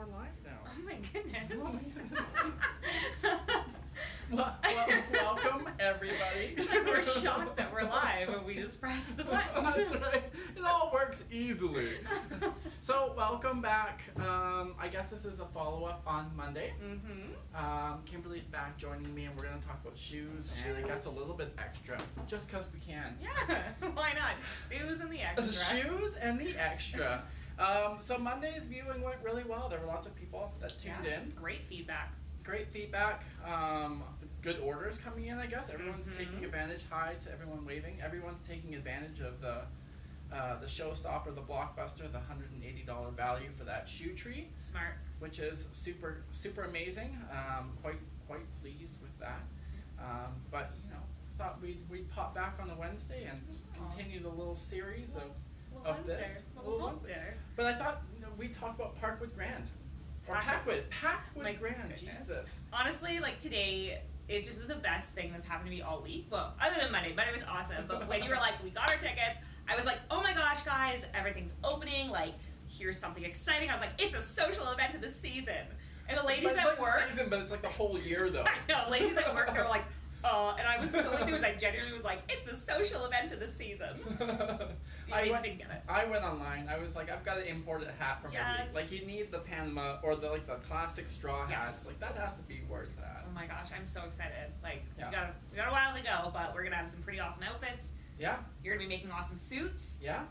live now. Oh my goodness. Welcome, everybody. It's like we're shocked that we're live when we just press the button. That's right. It all works easily. So, welcome back. I guess this is a follow-up on Monday. Mm-hmm. Kimberly's back joining me, and we're going to talk about shoes, and I guess a little bit extra, just because we can. Yeah, why not? Shoes and the extra. Shoes and the extra. So Monday's viewing went really well. There were lots of people that tuned in. Great feedback. Great feedback. Good orders coming in, I guess. Everyone's taking advantage. Hi to everyone waving. Everyone's taking advantage of the showstopper, the blockbuster, the $180 value for that shoe tree. Smart. Which is super amazing. Quite pleased with that. But you know, thought we'd pop back on a Wednesday and continue the little series of this. But I thought we'd talk about Parkwood Grand. Or Packwood Grand, Jesus. Honestly, like today, it just was the best thing that's happened to me all week. Well, other than Monday was awesome. But when you were like, we got our tickets, I was like, oh my gosh, guys, everything's opening. Like, here's something exciting. I was like, it's a social event of the season. And the ladies at work. The season, but it's like the whole year, though. I know, ladies at work, they were like, and I was so enthused. I genuinely was like, it's a social event of the season. I didn't get it. I went online. I was like, I've got to import a hat from every. Like, you need the Panama or the classic straw hats. Like, that has to be where it's at. Oh my gosh, I'm so excited. Like, we got a while to go, but we're gonna have some pretty awesome outfits. Yeah. You're gonna be making awesome suits. Yeah.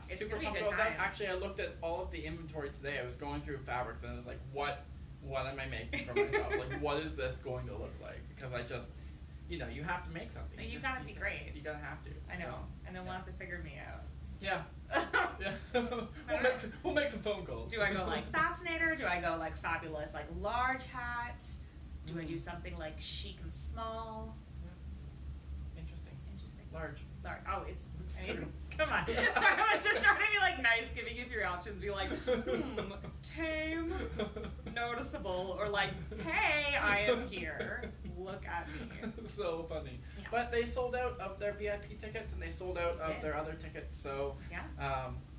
It's super gonna be a pumped good about that. time. Actually, I looked at all of the inventory today. I was going through fabrics and I was like, what am I making for myself? Like, what is this going to look like? Because I just, you have to make something. You gotta be great. You gotta have to. I know. And then we'll have to figure me out. Yeah. Yeah. We'll make some phone calls. Do I go like fascinator? Do I go like fabulous, like large hat? Do I do something like chic and small? Interesting. Large. Always. I mean, come on. I was just trying to be like nice, giving you 3 options. Be like, tame, noticeable, or like, hey, I am here. Look at me. So funny. Yeah. But they sold out of their VIP tickets and they sold out of their other tickets. So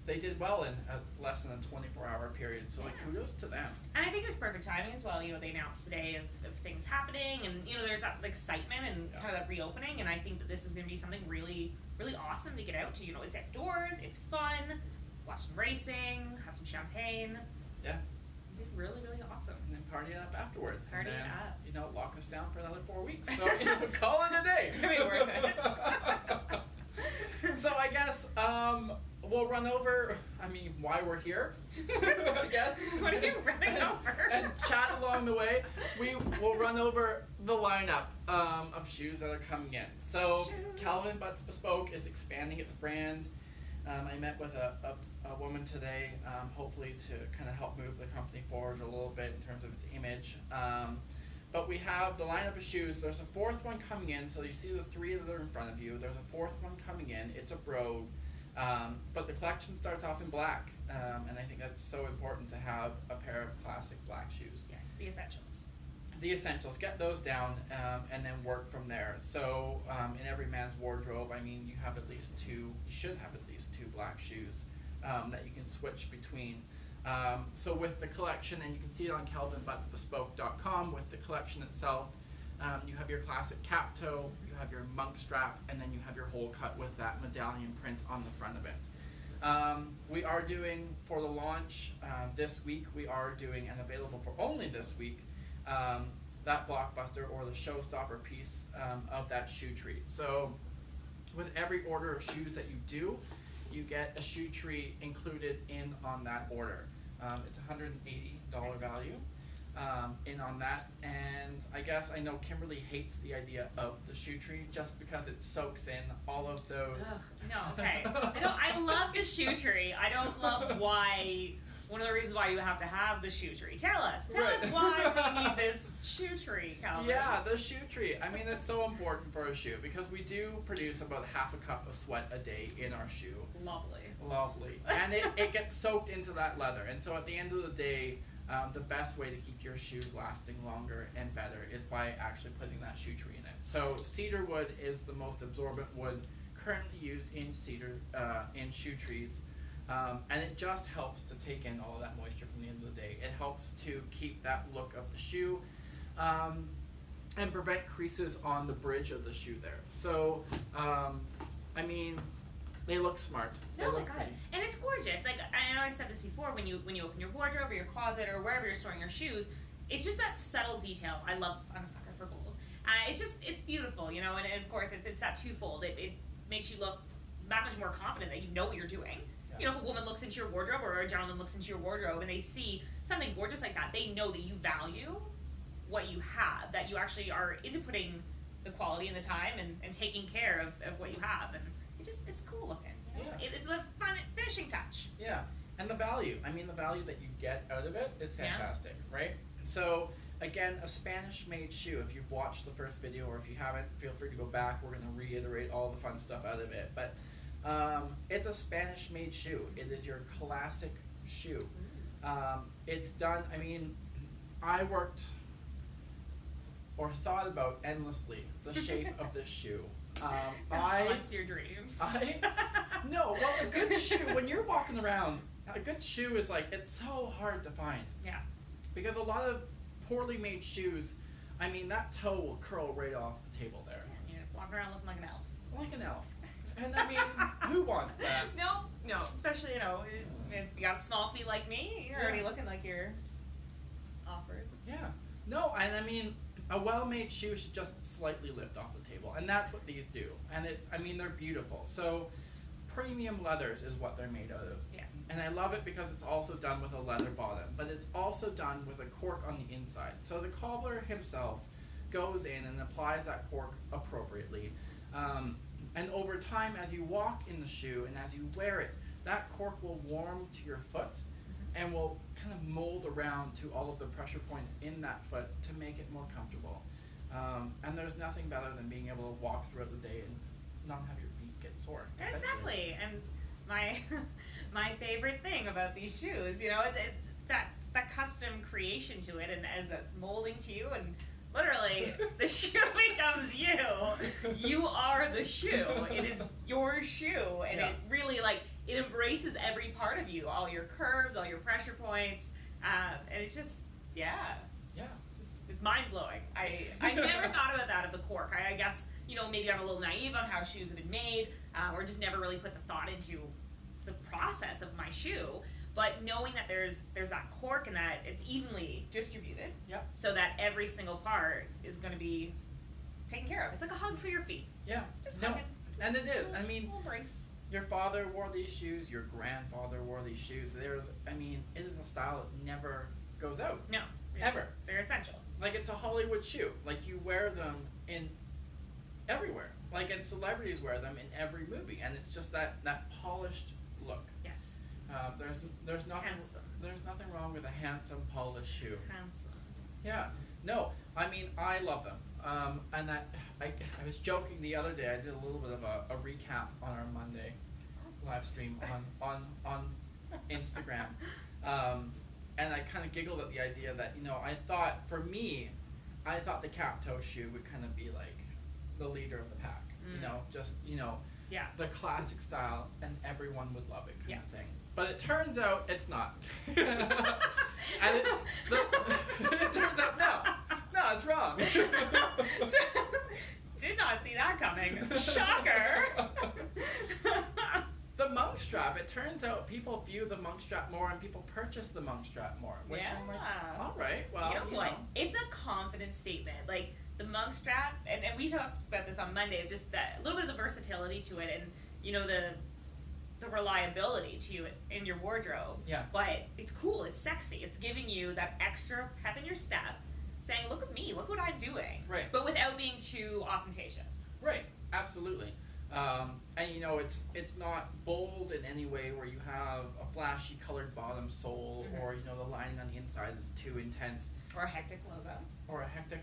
they did well in less than a 24-hour period. So like, kudos to them. And I think it was perfect timing as well. They announced today of things happening, and there's that excitement and kind of that reopening. And I think that this is going to be something really, really awesome to get out to. It's outdoors, it's fun, watch some racing, have some champagne. Yeah. It's really, really awesome. And then party it up afterwards. Party it up. Lock us down for another 4 weeks. So call it a day. It'll be worth it. So I guess we'll run over, why we're here, I guess. What are you running over? And chat along the way. We will run over the lineup of shoes that are coming in. So Calvin Butts Bespoke is expanding its brand. I met with a woman today, hopefully to kind of help move the company forward a little bit in terms of its image. But we have the lineup of shoes. There's a 4th one coming in, so you see the 3 that are in front of you. There's a 4th one coming in. It's a Brogue. But the collection starts off in black, and I think that's so important to have a pair of classic black shoes. Yes, the essentials. The essentials, get those down, and then work from there. So in every man's wardrobe, you have at least 2, you should have at least 2 black shoes that you can switch between. So with the collection, and you can see it on calvinbuttsbespoke.com, with the collection itself, you have your classic cap toe, you have your monk strap, and then you have your hole cut with that medallion print on the front of it. We are doing, for the launch this week, we are doing, and available for only this week, that blockbuster or the showstopper piece of that shoe tree. So with every order of shoes that you do, you get a shoe tree included in on that order. It's $180 value in on that, and I guess I know Kimberly hates the idea of the shoe tree just because it soaks in all of those. No, okay. I love the shoe tree. I don't love why. One of the reasons why you have to have the shoe tree. Tell us why we need this shoe tree, Calvin. Yeah, the shoe tree. It's so important for a shoe because we do produce about half a cup of sweat a day in our shoe. Lovely. And it gets soaked into that leather. And so at the end of the day, the best way to keep your shoes lasting longer and better is by actually putting that shoe tree in it. So cedar wood is the most absorbent wood currently used in shoe trees. And it just helps to take in all of that moisture from the end of the day. It helps helps to keep that look of the shoe. And prevent creases on the bridge of the shoe there. So, I mean, they look smart. They Oh my look god, pretty. and it's gorgeous. Like I know I said this before, when you open your wardrobe or your closet or wherever you're storing your shoes, it's just that subtle detail. I'm a sucker for gold. It's beautiful, you know. And of course, it's that twofold. It makes you look that much more confident that you know what you're doing. Yeah. You know, if a woman looks into your wardrobe or a gentleman looks into your wardrobe and they see something gorgeous like that, they know that you value what you have, that you actually are into putting the quality and the time and taking care of what you have, and it's cool looking. You know? Yeah. It's the fun finishing touch. Yeah, and the value. I mean, the value that you get out of it is fantastic, right? So, again, a Spanish-made shoe. If you've watched the first video, or if you haven't, feel free to go back. We're going to reiterate all the fun stuff out of it. But it's a Spanish-made shoe. It is your classic shoe. It's done, I mean, I worked or thought about endlessly the shape of this shoe. What's your dreams? No, well, a good shoe, when you're walking around, a good shoe is like, it's so hard to find. Yeah. Because a lot of poorly made shoes, I mean, that toe will curl right off the table there. Yeah, you walk around looking like an elf. Like an elf. And I mean, who wants that? No, especially, you know, if you got small feet like me, you're already looking like you're awkward. Yeah. No, and I mean, a well-made shoe should just slightly lift off the table, and that's what these do. And I mean, they're beautiful. So, premium leathers is what they're made out of. Yeah. And I love it because it's also done with a leather bottom, but it's also done with a cork on the inside. So the cobbler himself goes in and applies that cork appropriately. And over time, as you walk in the shoe and as you wear it, that cork will warm to your foot and will kind of mold around to all of the pressure points in that foot to make it more comfortable. And there's nothing better than being able to walk throughout the day and not have your feet get sore. Exactly. And my favorite thing about these shoes, you know, that custom creation to it, and as it's molding to you, and literally the shoe becomes you. You are the shoe. It is your shoe, and it really it embraces every part of you, all your curves, all your pressure points, and it's just it's mind blowing. I never thought about that of the cork. I guess, you know, maybe I'm a little naive on how shoes have been made, or just never really put the thought into the process of my shoe. But knowing that there's that cork and that it's evenly distributed, so that every single part is going to be taken care of. It's like a hug for your feet. Yeah. Just no, hugging. and it is. I mean, little embrace. Your father wore these shoes. Your grandfather wore these shoes. I mean, it is a style that never goes out. No. Ever. They're essential. Like, it's a Hollywood shoe. Like, you wear them in everywhere. Like, and celebrities wear them in every movie, and it's just that polished look. Yes. There's nothing wrong with a handsome, polished shoe. Handsome. Yeah. No, I mean, I love them. And I was joking the other day. I did a little bit of a recap on our Monday live stream on Instagram. And I kind of giggled at the idea that, you know, I thought the cap toe shoe would kind of be like the leader of the pack. You know, just, you know, the classic style, and everyone would love it kind of thing. But it turns out it's not. And it turns out, no, it's wrong. Did not see that coming. Shocker. The monk strap, it turns out people view the monk strap more and people purchase the monk strap more. Which I'm like, all right, well, you know what? It's a confidence statement. Like, the monk strap, and we talked about this on Monday, just that a little bit of the versatility to it, and, you know, the reliability to it in your wardrobe. Yeah. But it's cool, it's sexy, it's giving you that extra pep in your step, saying, look at me, look what I'm doing. Right. But without being too ostentatious. Right, absolutely. And you know, it's not bold in any way where you have a flashy colored bottom sole, or, you know, the lining on the inside is too intense. Or a hectic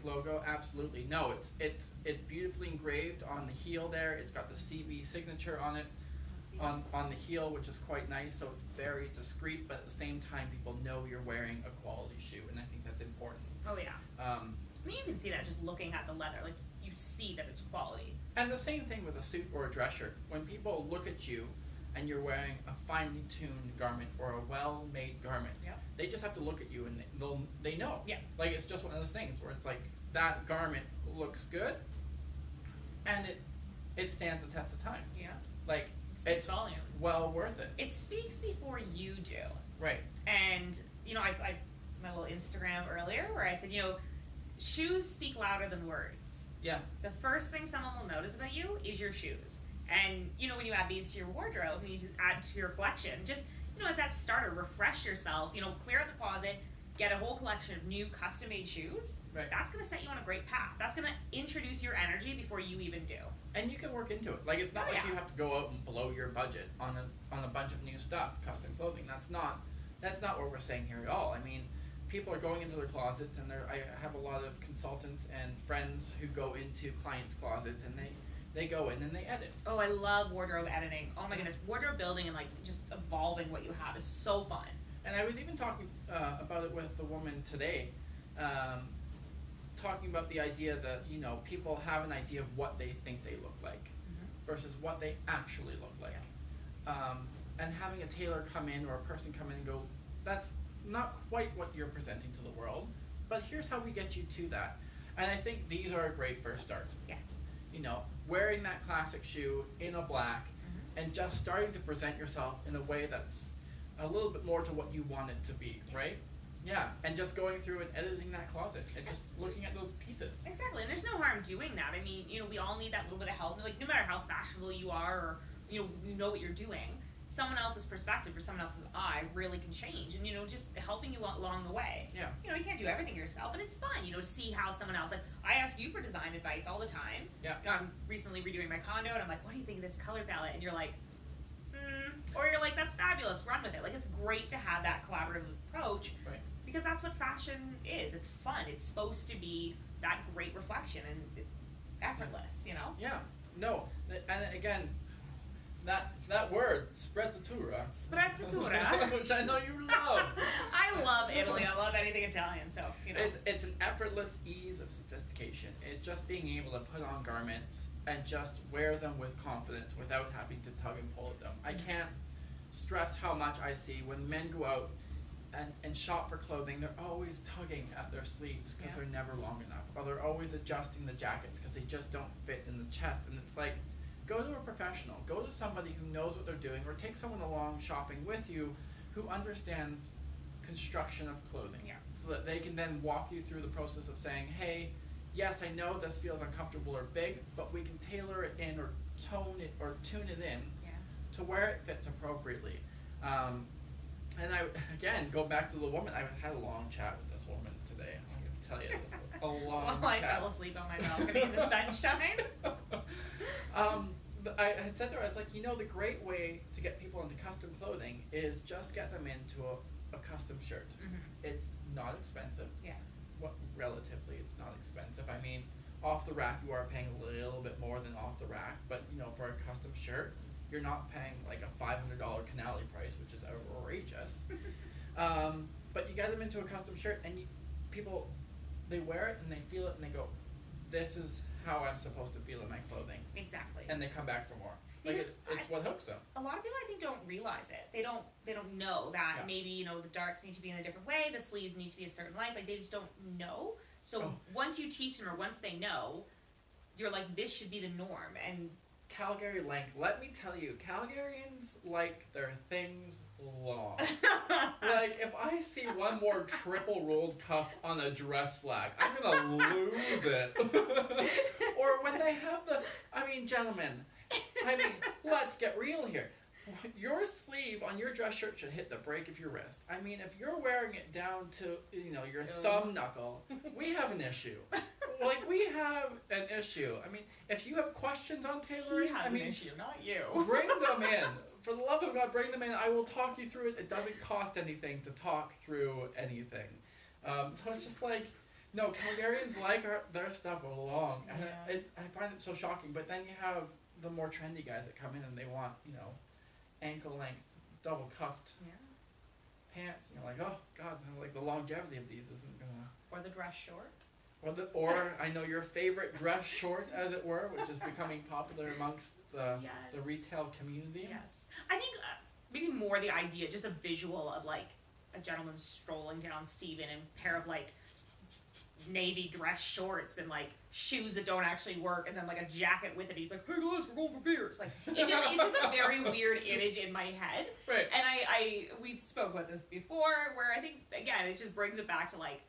logo. Absolutely. No, it's beautifully engraved on the heel there. It's got the CB signature on it, on the heel, which is quite nice. So it's very discreet, but at the same time, people know you're wearing a quality shoe, and I think that's important. Oh yeah. I mean, you can see that just looking at the leather. Like, you see that it's quality. And the same thing with a suit or a dress shirt. When people look at you, and you're wearing a finely tuned garment or a well-made garment, Yeah. they just have to look at you and they know. Yeah. Like, it's just one of those things where it's like that garment looks good, and it stands the test of time. Yeah. Like, Speaks volume. well worth it. It speaks before you do. Right. And, you know, I my little Instagram earlier where I said, you know, shoes speak louder than words. Yeah. The first thing someone will notice about you is your shoes. And, you know, when you add these to your wardrobe and you just add to your collection, just, you know, as that starter, refresh yourself, you know, clear out the closet, get a whole collection of new custom-made shoes. Right. That's going to set you on a great path. That's going to introduce your energy before you even do. And you can work into it. Like, it's not like you have to go out and blow your budget on a bunch of new stuff, custom clothing. That's not what we're saying here at all. I mean, people are going into their closets, and I have a lot of consultants and friends who go into clients' closets, and they go in and they edit. Oh, I love wardrobe editing. Oh my goodness, wardrobe building and like just evolving what you have is so fun. And I was even talking about it with a woman today, talking about the idea that, you know, people have an idea of what they think they look like versus what they actually look like. Yeah. And having a tailor come in or a person come in and go, that's not quite what you're presenting to the world, but here's how we get you to that. And I think these are a great first start. Yes. You know, wearing that classic shoe in a black and just starting to present yourself in a way that's a little bit more to what you want it to be, right? Yeah, and just going through and editing that closet and just looking at those pieces. Exactly, and there's no harm doing that. I mean, you know, we all need that little bit of help. Like, no matter how fashionable you are or, you know what you're doing, someone else's perspective or someone else's eye really can change. And, you know, just helping you along the way. Yeah. You know, you can't do everything yourself, and it's fun, you know, to see how someone else, like, I ask you for design advice all the time. Yeah. You know, I'm recently redoing my condo, and I'm like, what do you think of this color palette? And you're like, or you're like, that's fabulous, run with it. Like, it's great to have that collaborative approach. Right. Because that's what fashion is. It's fun. It's supposed to be that great reflection and effortless, you know? Yeah. No. And again, that word, sprezzatura. Sprezzatura. Which I know you love. I love Italy. I love anything Italian, so, you know. It's an effortless ease of sophistication. It's just being able to put on garments and just wear them with confidence without having to tug and pull at them. I can't stress how much I see when men go out and shop for clothing, they're always tugging at their sleeves because they're never long enough, or they're always adjusting the jackets because they just don't fit in the chest. And it's like, go to a professional, go to somebody who knows what they're doing, or take someone along shopping with you who understands construction of clothing, so that they can then walk you through the process of saying, hey, yes, I know this feels uncomfortable or big, but we can tailor it in or tone it or tune it in to where it fits appropriately. And I, again, go back to the woman. I had a long chat with this woman today. I'm going to tell you this. A long I chat. fell asleep on my balcony in the sunshine. I had said to her, I was like, you know, the great way to get people into custom clothing is just get them into a custom shirt. It's not expensive. Yeah. Relatively, it's not expensive. I mean, off the rack, you are paying a little bit more than off the rack, but, you know, for a custom shirt, you're not paying like a $500 Canali price, which is outrageous. But you get them into a custom shirt, and people, they wear it and they feel it and they go, this is how I'm supposed to feel in my clothing. Exactly. And they come back for more. Like, it's what hooks them. A lot of people, I think, don't realize it. They don't know that maybe, you know, the darks need to be in a different way, the sleeves need to be a certain length. Like, they just don't know. So once you teach them, or once they know, you're like, this should be the norm. And Calgary length. Let me tell you, Calgarians like their things long. Like, if I see one more triple rolled cuff on a dress slack, I'm gonna lose it. Or when they have I mean, gentlemen, let's get real here. Your sleeve on your dress shirt should hit the break of your wrist. I mean, if you're wearing it down to, you know, your thumb knuckle, we have an issue. Like, we have an issue. I mean, if you have questions on tailoring, an issue, not you. Bring them in. For the love of God, bring them in. I will talk you through it. It doesn't cost anything to talk through anything. So it's just like, no, Calgarians like their stuff long. And I find it so shocking. But then you have the more trendy guys that come in and they want, you know, ankle length, double cuffed pants. And you're like, oh God, like the longevity of these isn't gonna. Or the dress short. Or I know your favorite dress short, as it were, which is becoming popular amongst the retail community. Yes. I think maybe more the idea, just a visual of like a gentleman strolling down Stephen in a pair of like navy dress shorts and like shoes that don't actually work, and then like a jacket with it. He's like, "Hey guys, we're going for beers." Like it's just a very weird image in my head. Right. And we spoke about this before, where I think again it just brings it back to like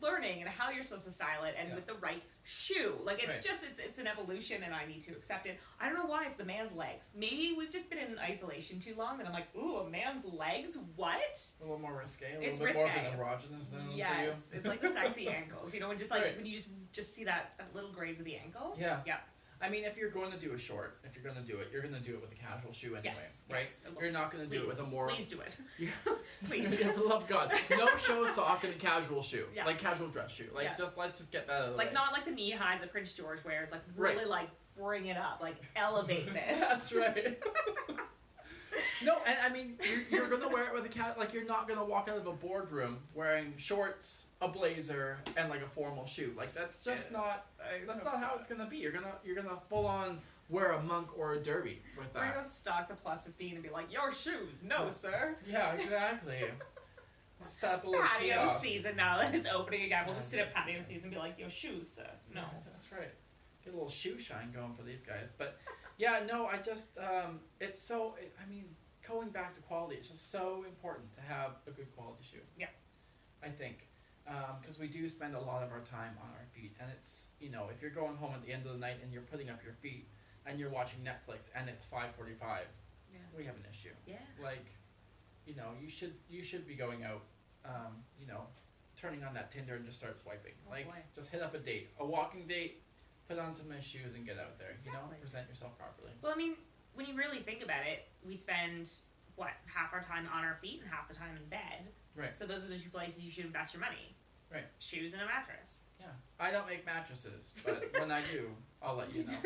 learning and how you're supposed to style it, and with the right shoe. Like it's just it's an evolution, and I need to accept it. I don't know why it's the man's legs. Maybe we've just been in isolation too long that I'm like, ooh, a man's legs? What? A little more risque, a It's little bit risque. more of an erogenous zone for you. Yes, it's like the sexy ankles. You know, when just like when you just see that little graze of the ankle. Yeah. Yeah. I mean, if you're going to do a short, if you're going to do it, you're going to do it with a casual shoe anyway, right? Yes. You're not going to do it with a more... Please do it. Yeah. Please. For the love of God. No show sock and a casual shoe. Yes. Like casual dress shoe. Like, let's just get that out of the way. Like, not like the knee highs that Prince George wears. Like, really, like, bring it up. Like, elevate this. That's right. No, and I mean, you're going to wear it with a like, you're not going to walk out of a boardroom wearing shorts, a blazer, and like a formal shoe. Like, that's just not how it's going to be. You're gonna full on wear a monk or a derby with that. We're going to stock the plus 15 and be like, your shoes. No, sir. Yeah, exactly. Set up a little patio kiosk. season now that it's opening again. We'll just sit at patio season and be like, your shoes, sir. No. That's right. Get a little shoe shine going for these guys. But yeah, no, I just, it's so, I mean, going back to quality, it's just so important to have a good quality shoe. Yeah. I think. Because we do spend a lot of our time on our feet. And it's, you know, if you're going home at the end of the night and you're putting up your feet and you're watching Netflix and it's 5:45, we have an issue. Yeah. Like, you know, you should be going out, you know, turning on that Tinder and just start swiping. Just hit up a date, a walking date, put on some nice shoes and get out there. Exactly. You know, present yourself properly. Well, I mean, when you really think about it, we spend half our time on our feet and half the time in bed. Right. So those are the two places you should invest your money. Right. Shoes and a mattress. Yeah. I don't make mattresses, but when I do, I'll let you know.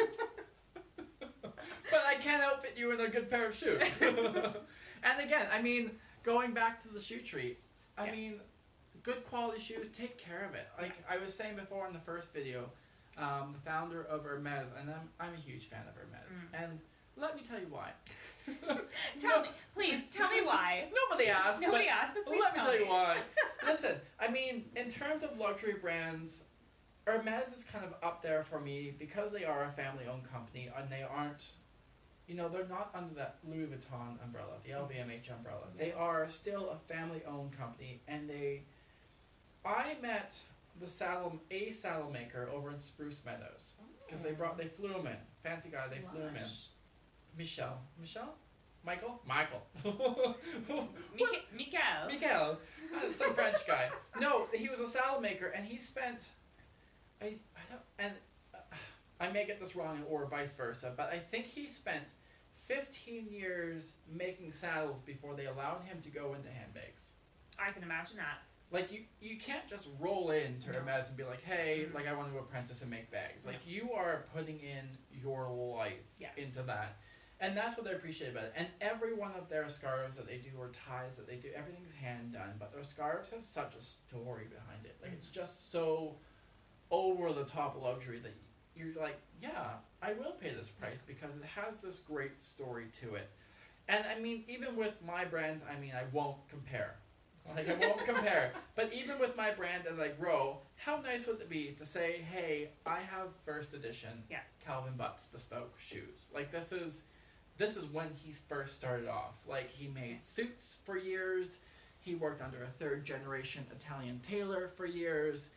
But I can outfit you in a good pair of shoes. And again, I mean, going back to the shoe treat, I mean, good quality shoes, take care of it. Like I was saying before in the first video, the founder of Hermes, and I'm a huge fan of Hermes, and let me tell you why. Please tell me why. Nobody asked. Nobody asked, but please let me tell you why. Listen, I mean, in terms of luxury brands, Hermes is kind of up there for me because they are a family-owned company and they aren't, you know, they're not under that Louis Vuitton umbrella, the LVMH umbrella. Yes. They are still a family-owned company, and I met a saddle maker over in Spruce Meadows because they flew him in. Fancy guy, they flew him in. Michel? Michael? Michael. Some French guy. No, he was a saddle maker, and he spent, I may get this wrong or vice versa, but I think he spent 15 years making saddles before they allowed him to go into handbags. I can imagine that. Like, you can't just roll into Hermes and be like, hey, like, I want to apprentice and make bags. Like, you are putting in your life into that. And that's what I appreciate about it. And every one of their scarves that they do or ties that they do, everything's hand done. But their scarves have such a story behind it. Like, it's just so over the top luxury that you're like, yeah, I will pay this price because it has this great story to it. And I mean, even with my brand, I mean, I won't compare. Like, I won't compare. But even with my brand as I grow, how nice would it be to say, hey, I have first edition Calvin Butts Bespoke shoes. Like, this is when he first started off. Like, he made suits for years. He worked under a third generation Italian tailor for years.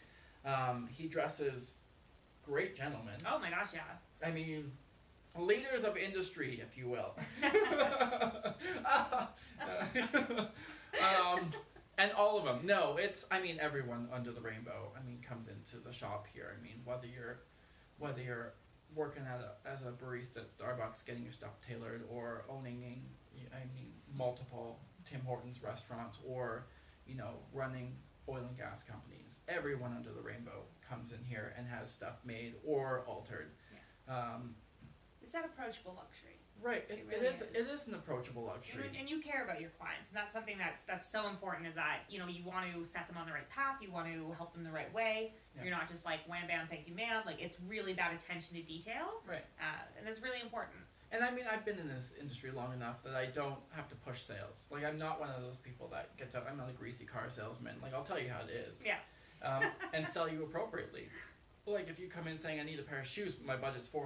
He dresses great gentlemen. Oh my gosh, yeah. I mean, leaders of industry, if you will. And all of them. No, I mean, everyone under the rainbow, I mean, comes into the shop here. I mean, whether you're working as a barista at Starbucks, getting your stuff tailored, or owning multiple Tim Hortons restaurants, or, you know, running oil and gas companies. Everyone under the rainbow comes in here and has stuff made or altered. Yeah. It's that approachable luxury. Right. It really is. It is an approachable luxury. And you care about your clients, and that's something that's so important. Is that you want to set them on the right path. You want to help them the right way. Yeah. You're not just like wham bam, thank you ma'am. Like it's really that attention to detail. Right. And it's really important. And I mean, I've been in this industry long enough that I don't have to push sales. Like, I'm not one of those people that gets out. I'm not a greasy car salesman. Like, I'll tell you how it is. Yeah. And sell you appropriately. Like, if you come in saying I need a pair of shoes, but my budget's $400,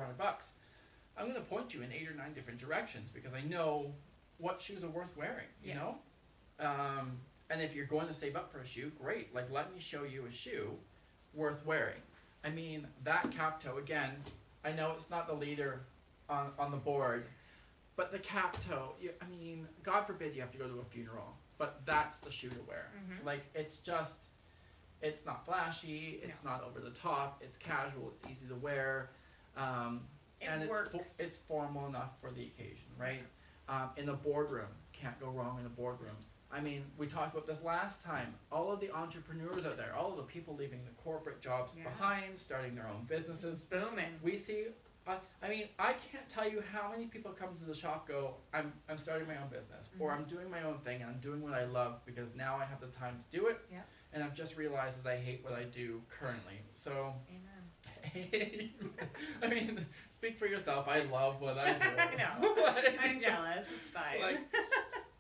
I'm going to point you in 8 or 9 different directions because I know what shoes are worth wearing. You know. And if you're going to save up for a shoe, great. Like, let me show you a shoe worth wearing. I mean, that cap toe again. I know it's not the leader on the board, but the cap toe, I mean, God forbid you have to go to a funeral, but that's the shoe to wear. Mm-hmm. Like, it's not flashy, it's not over the top, it's casual, it's easy to wear, and it's formal enough for the occasion, right? In a boardroom, can't go wrong in a boardroom. I mean, we talked about this last time. All of the entrepreneurs out there, all of the people leaving the corporate jobs behind, starting their own businesses. It's booming. We see. I mean, I can't tell you how many people come to the shop go, I'm starting my own business, or I'm doing my own thing, and I'm doing what I love because now I have the time to do it, and I've just realized that I hate what I do currently. So, amen. I mean, speak for yourself. I love what I do. I know. I'm jealous. It's fine.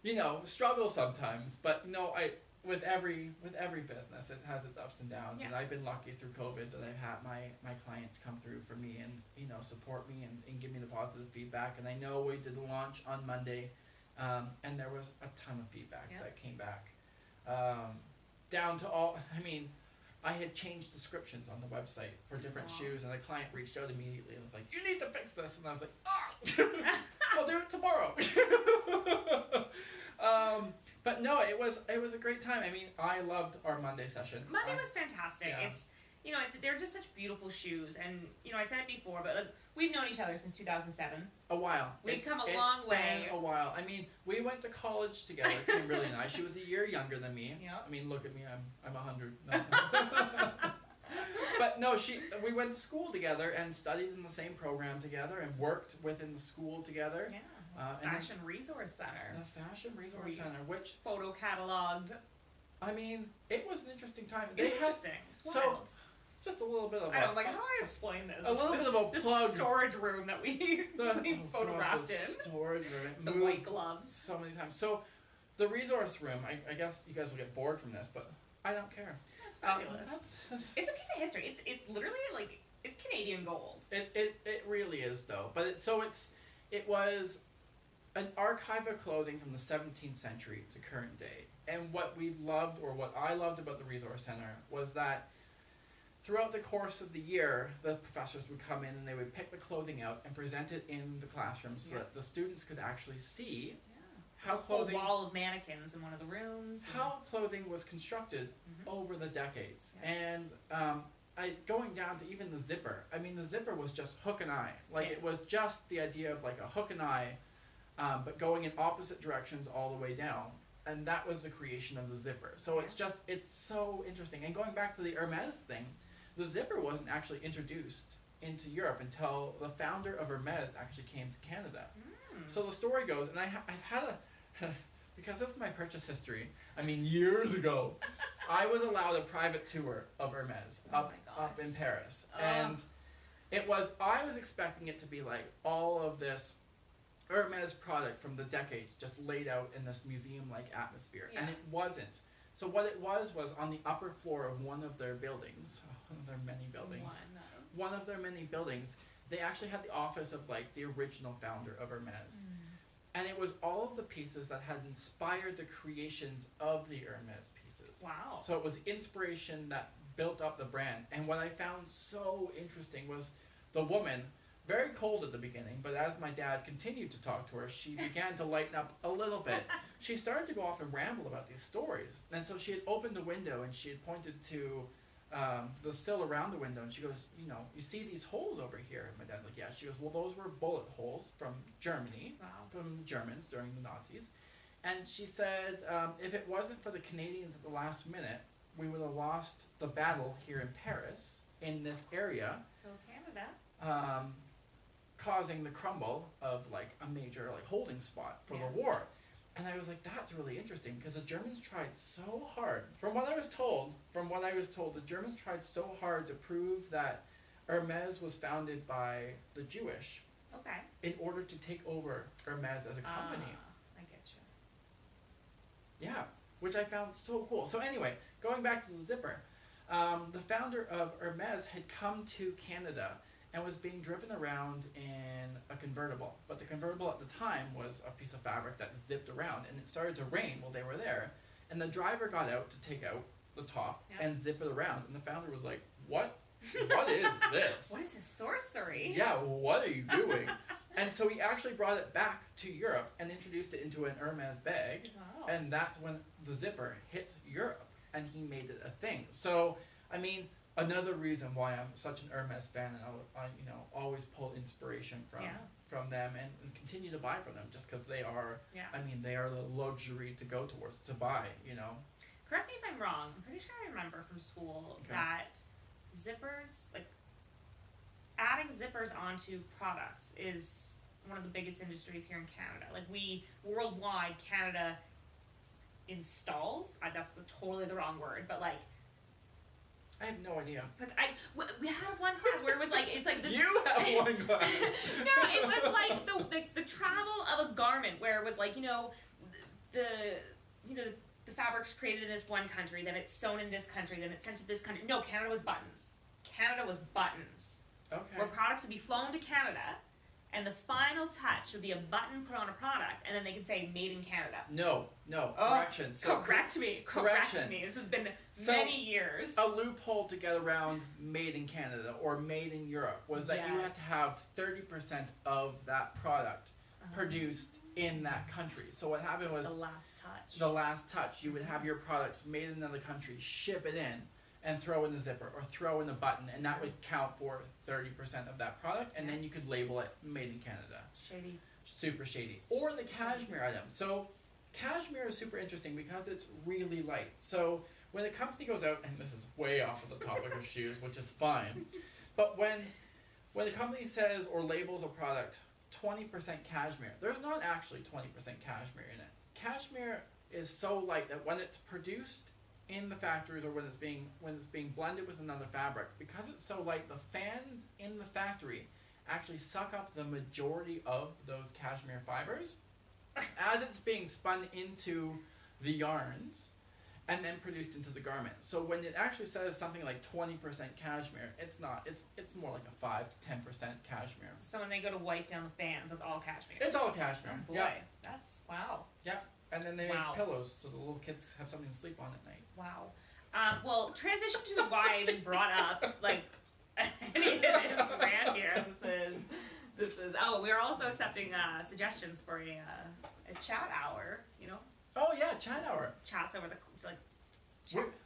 Like, struggle sometimes, but with every business, it has its ups and downs, and I've been lucky through COVID that I've had my clients come through for me and support me and give me the positive feedback. And I know we did the launch on Monday, and there was a ton of feedback that came back, down to all. I mean, I had changed descriptions on the website for different shoes, and the client reached out immediately and was like, "You need to fix this," and I was like, "I'll do it tomorrow." But no, it was a great time. I mean, I loved our Monday session. Monday was fantastic. Yeah. It's they're just such beautiful shoes, and I said it before, but we've known each other since 2007. A while. We've come a long way. A while. I mean, we went to college together, Kimberly and I. She was a year younger than me. Yeah. I mean, look at me. I'm 100. No. But no, we went to school together and studied in the same program together and worked within the school together. Yeah. Fashion Resource Center. The Fashion Resource Center, which photo cataloged. I mean, it was an interesting time. It was interesting. It was wild. Just a little bit of. I know, like, how do I explain this? A little bit of a plug. The storage room that we photographed in. Storage room. The white gloves. So many times. So, the resource room. I guess you guys will get bored from this, but I don't care. That's fabulous. It's a piece of history. It's literally like it's Canadian gold. It really is though. But it was an archive of clothing from the 17th century to current day. And what we loved, or what I loved about the Resource Center, was that throughout the course of the year, the professors would come in and they would pick the clothing out and present it in the classrooms so that the students could actually see how clothing... A wall of mannequins in one of the rooms. How clothing was constructed over the decades. Yeah. And going down to even the zipper. I mean, the zipper was just hook and eye. Like, it was just the idea of like a hook and eye, but going in opposite directions all the way down. And that was the creation of the zipper. So it's so interesting. And going back to the Hermes thing, the zipper wasn't actually introduced into Europe until the founder of Hermes actually came to Canada. So the story goes, and I've had because of my purchase history, I mean years ago, I was allowed a private tour of Hermes up in Paris. And I was expecting it to be like all of this Hermes product from the decades just laid out in this museum-like atmosphere, and it wasn't. So what it was on the upper floor of one of their buildings, one of their many buildings, one of their many buildings, they actually had the office of like the original founder of Hermes. And it was all of the pieces that had inspired the creations of the Hermes pieces. Wow. So it was inspiration that built up the brand. And what I found so interesting was the woman, very cold at the beginning, but as my dad continued to talk to her, she began to lighten up a little bit. She started to go off and ramble about these stories. And so she had opened a window and she had pointed to the sill around the window, and she goes, you see these holes over here? And my dad's like, yeah. She goes, well, those were bullet holes from Germany, from the Germans during the Nazis. And she said, if it wasn't for the Canadians at the last minute, we would have lost the battle here in Paris, in this area. So Canada. causing the crumble of like a major like holding spot for Yeah. the war. And I was like, that's really interesting because the Germans tried so hard. From what I was told, the Germans tried so hard to prove that Hermes was founded by the Jewish Okay. in order to take over Hermes as a company. I get you. Yeah, which I found so cool. So anyway, going back to the zipper, the founder of Hermes had come to Canada and was being driven around in a convertible. But the convertible at the time was a piece of fabric that zipped around, and it started to rain while they were there. And the driver got out to take out the top and zip it around. And the founder was like, what? What is this? What is this sorcery? Yeah, what are you doing? And so he actually brought it back to Europe and introduced it into an Hermes bag. Wow. And that's when the zipper hit Europe, and he made it a thing. So, I mean, another reason why I'm such an Hermes fan, and I always pull inspiration from them and continue to buy from them just because they are, I mean, they are the luxury to go towards, to buy, you know. Correct me if I'm wrong. I'm pretty sure I remember from school that zippers, like, adding zippers onto products is one of the biggest industries here in Canada. Like, worldwide, Canada installs, that's totally the wrong word, but like, I have no idea. We had one class where it was like, it's like the... You have one class! No, it was like the travel of a garment where it was like, the fabric's created in this one country, then it's sewn in this country, then it's sent to this country. No, Canada was buttons. Canada was buttons. Okay. Where products would be flown to Canada, and the final touch would be a button put on a product, and then they could say "Made in Canada." No, correction. So correct me. This has been many years. A loophole to get around "Made in Canada" or "Made in Europe" was that you had to have 30% of that product produced in that country. So what happened was the last touch. The last touch. You would have your products made in another country, ship it in, and throw in the zipper or throw in the button, and that would count for 30% of that product, and then you could label it "Made in Canada." Shady. Super shady. Or the cashmere item. So cashmere is super interesting because it's really light. So when a company goes out, and this is way off of the topic of shoes, which is fine, but when a company says or labels a product 20% cashmere, there's not actually 20% cashmere in it. Cashmere is so light that when it's produced in the factories or when it's being blended with another fabric, because it's so light, the fans in the factory actually suck up the majority of those cashmere fibers as it's being spun into the yarns and then produced into the garment. So when it actually says something like 20% cashmere, it's not. It's more like a 5 to 10% cashmere. So when they go to wipe down the fans, it's all cashmere. It's all cashmere. Oh boy, Yep. that's wow. Yep. And then they make pillows so the little kids have something to sleep on at night. Wow. Well, transition to why I even brought up like any of this rant here. This is. Oh, we are also accepting suggestions for a chat hour. Oh yeah, chat hour. Chats over the like.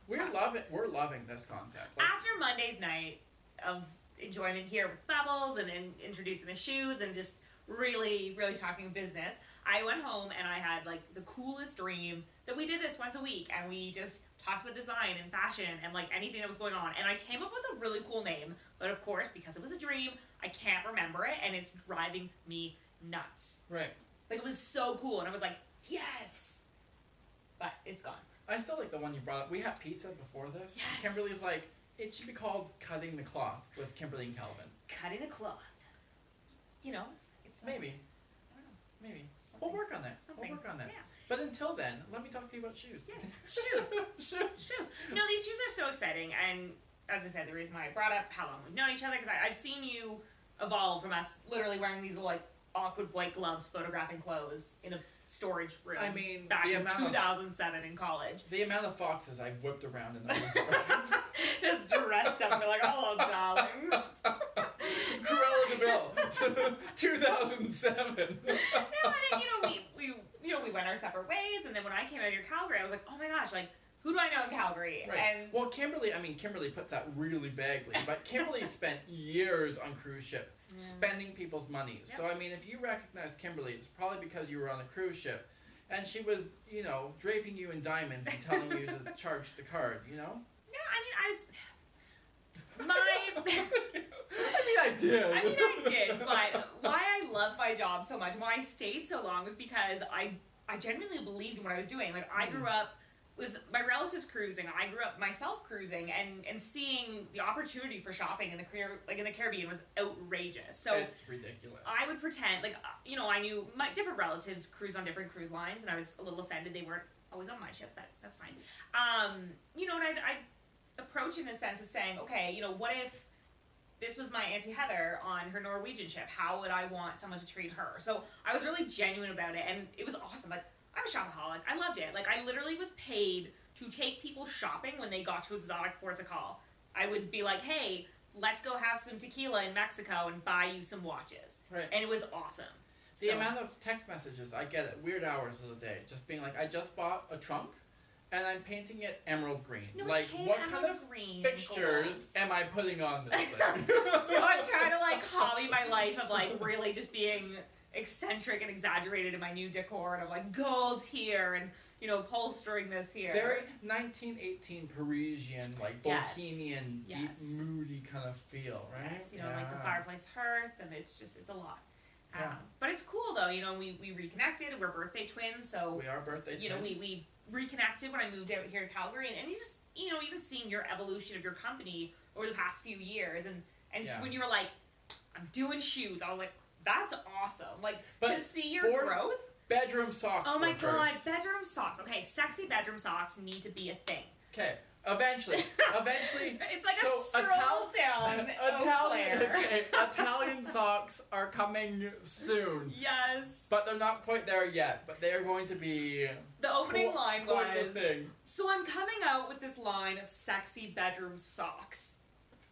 We're loving this concept. Like, after Monday's night of enjoyment here with Bubbles and then introducing the shoes and just really, really talking business, I went home and I had like the coolest dream that we did this once a week and we just talked about design and fashion and like anything that was going on, and I came up with a really cool name, but of course because it was a dream I can't remember it and it's driving me nuts. Right. Like it was so cool and I was like, yes, but it's gone. I still like the one you brought up. We had pizza before this. Yes. Kimberly's like, it should be called Cutting the Cloth with Kimberly and Calvin. Cutting the cloth. It's maybe. I don't know. Maybe. Something. We'll work on that. Something. We'll work on that. Yeah. But until then, let me talk to you about shoes. Yes, shoes. No, these shoes are so exciting, and as I said, the reason why I brought up how long we've known each other, because I've seen you evolve from us literally wearing these like awkward white gloves, photographing clothes in a storage room. I mean, back in 2007 in college. The amount of foxes I've whipped around in the resort. Just dressed up and be like, oh, darling. Cruella de Vil, 2007. No, and then, we went our separate ways, and then when I came out here to Calgary, I was like, oh my gosh, like, who do I know in Calgary? Right. And well, Kimberly puts that really vaguely, but Kimberly spent years on cruise ship, spending people's money. Yep. So, I mean, if you recognize Kimberly, it's probably because you were on a cruise ship, and she was, draping you in diamonds and telling you to charge the card, No, I mean, I I did. I mean, I did, but why I love my job so much, and why I stayed so long, was because I genuinely believed in what I was doing. Like, I grew up with my relatives cruising. I grew up myself cruising, and seeing the opportunity for shopping in the Caribbean was outrageous. So it's ridiculous. I would pretend, like, you know, I knew my different relatives cruise on different cruise lines, and I was a little offended they weren't always on my ship, but that's fine. You know, and I'd approach in a sense of saying, okay, you know, what if this was my Auntie Heather on her Norwegian ship? How would I want someone to treat her? So I was really genuine about it, and it was awesome. Like, I'm a shopaholic. I loved it. Like, I literally was paid to take people shopping when they got to exotic ports of call. I would be like, hey, let's go have some tequila in Mexico and buy you some watches. Right. And it was awesome. The amount of text messages I get at weird hours of the day, just being like, I just bought a trunk, and I'm painting it emerald green. No, like, what kind of fixtures am I putting on this thing? So I'm trying to, like, hobby my life of, like, really just being eccentric and exaggerated in my new decor, and I'm like, gold here, and, you know, upholstering this here. Very 1918 Parisian, like, bohemian, deep, moody kind of feel, right? Yes, you know, like the fireplace hearth, and it's a lot. Yeah. But it's cool, though. You know, we reconnected. We're birthday twins, so we are birthday twins. You know, we reconnected when I moved out here to Calgary, and you just, you know, even seeing your evolution of your company over the past few years, and when you were like, I'm doing shoes, I was like, that's awesome. Like, to see your growth. Bedroom socks. Oh my god, bedroom socks. Okay, sexy bedroom socks need to be a thing. Okay. Eventually, it's like a stroll down Italian socks are coming soon. Yes. But they're not quite there yet. But they are going to be. The opening line was. Thing. So I'm coming out with this line of sexy bedroom socks.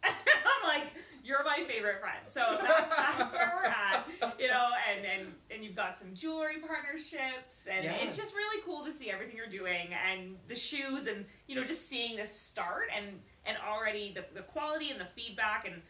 I'm like, you're my favorite friend. So that's where we're at, you know, and you've got some jewelry partnerships, and it's just really cool to see everything you're doing, and the shoes, and, you know, just seeing this start, and already the quality and the feedback, and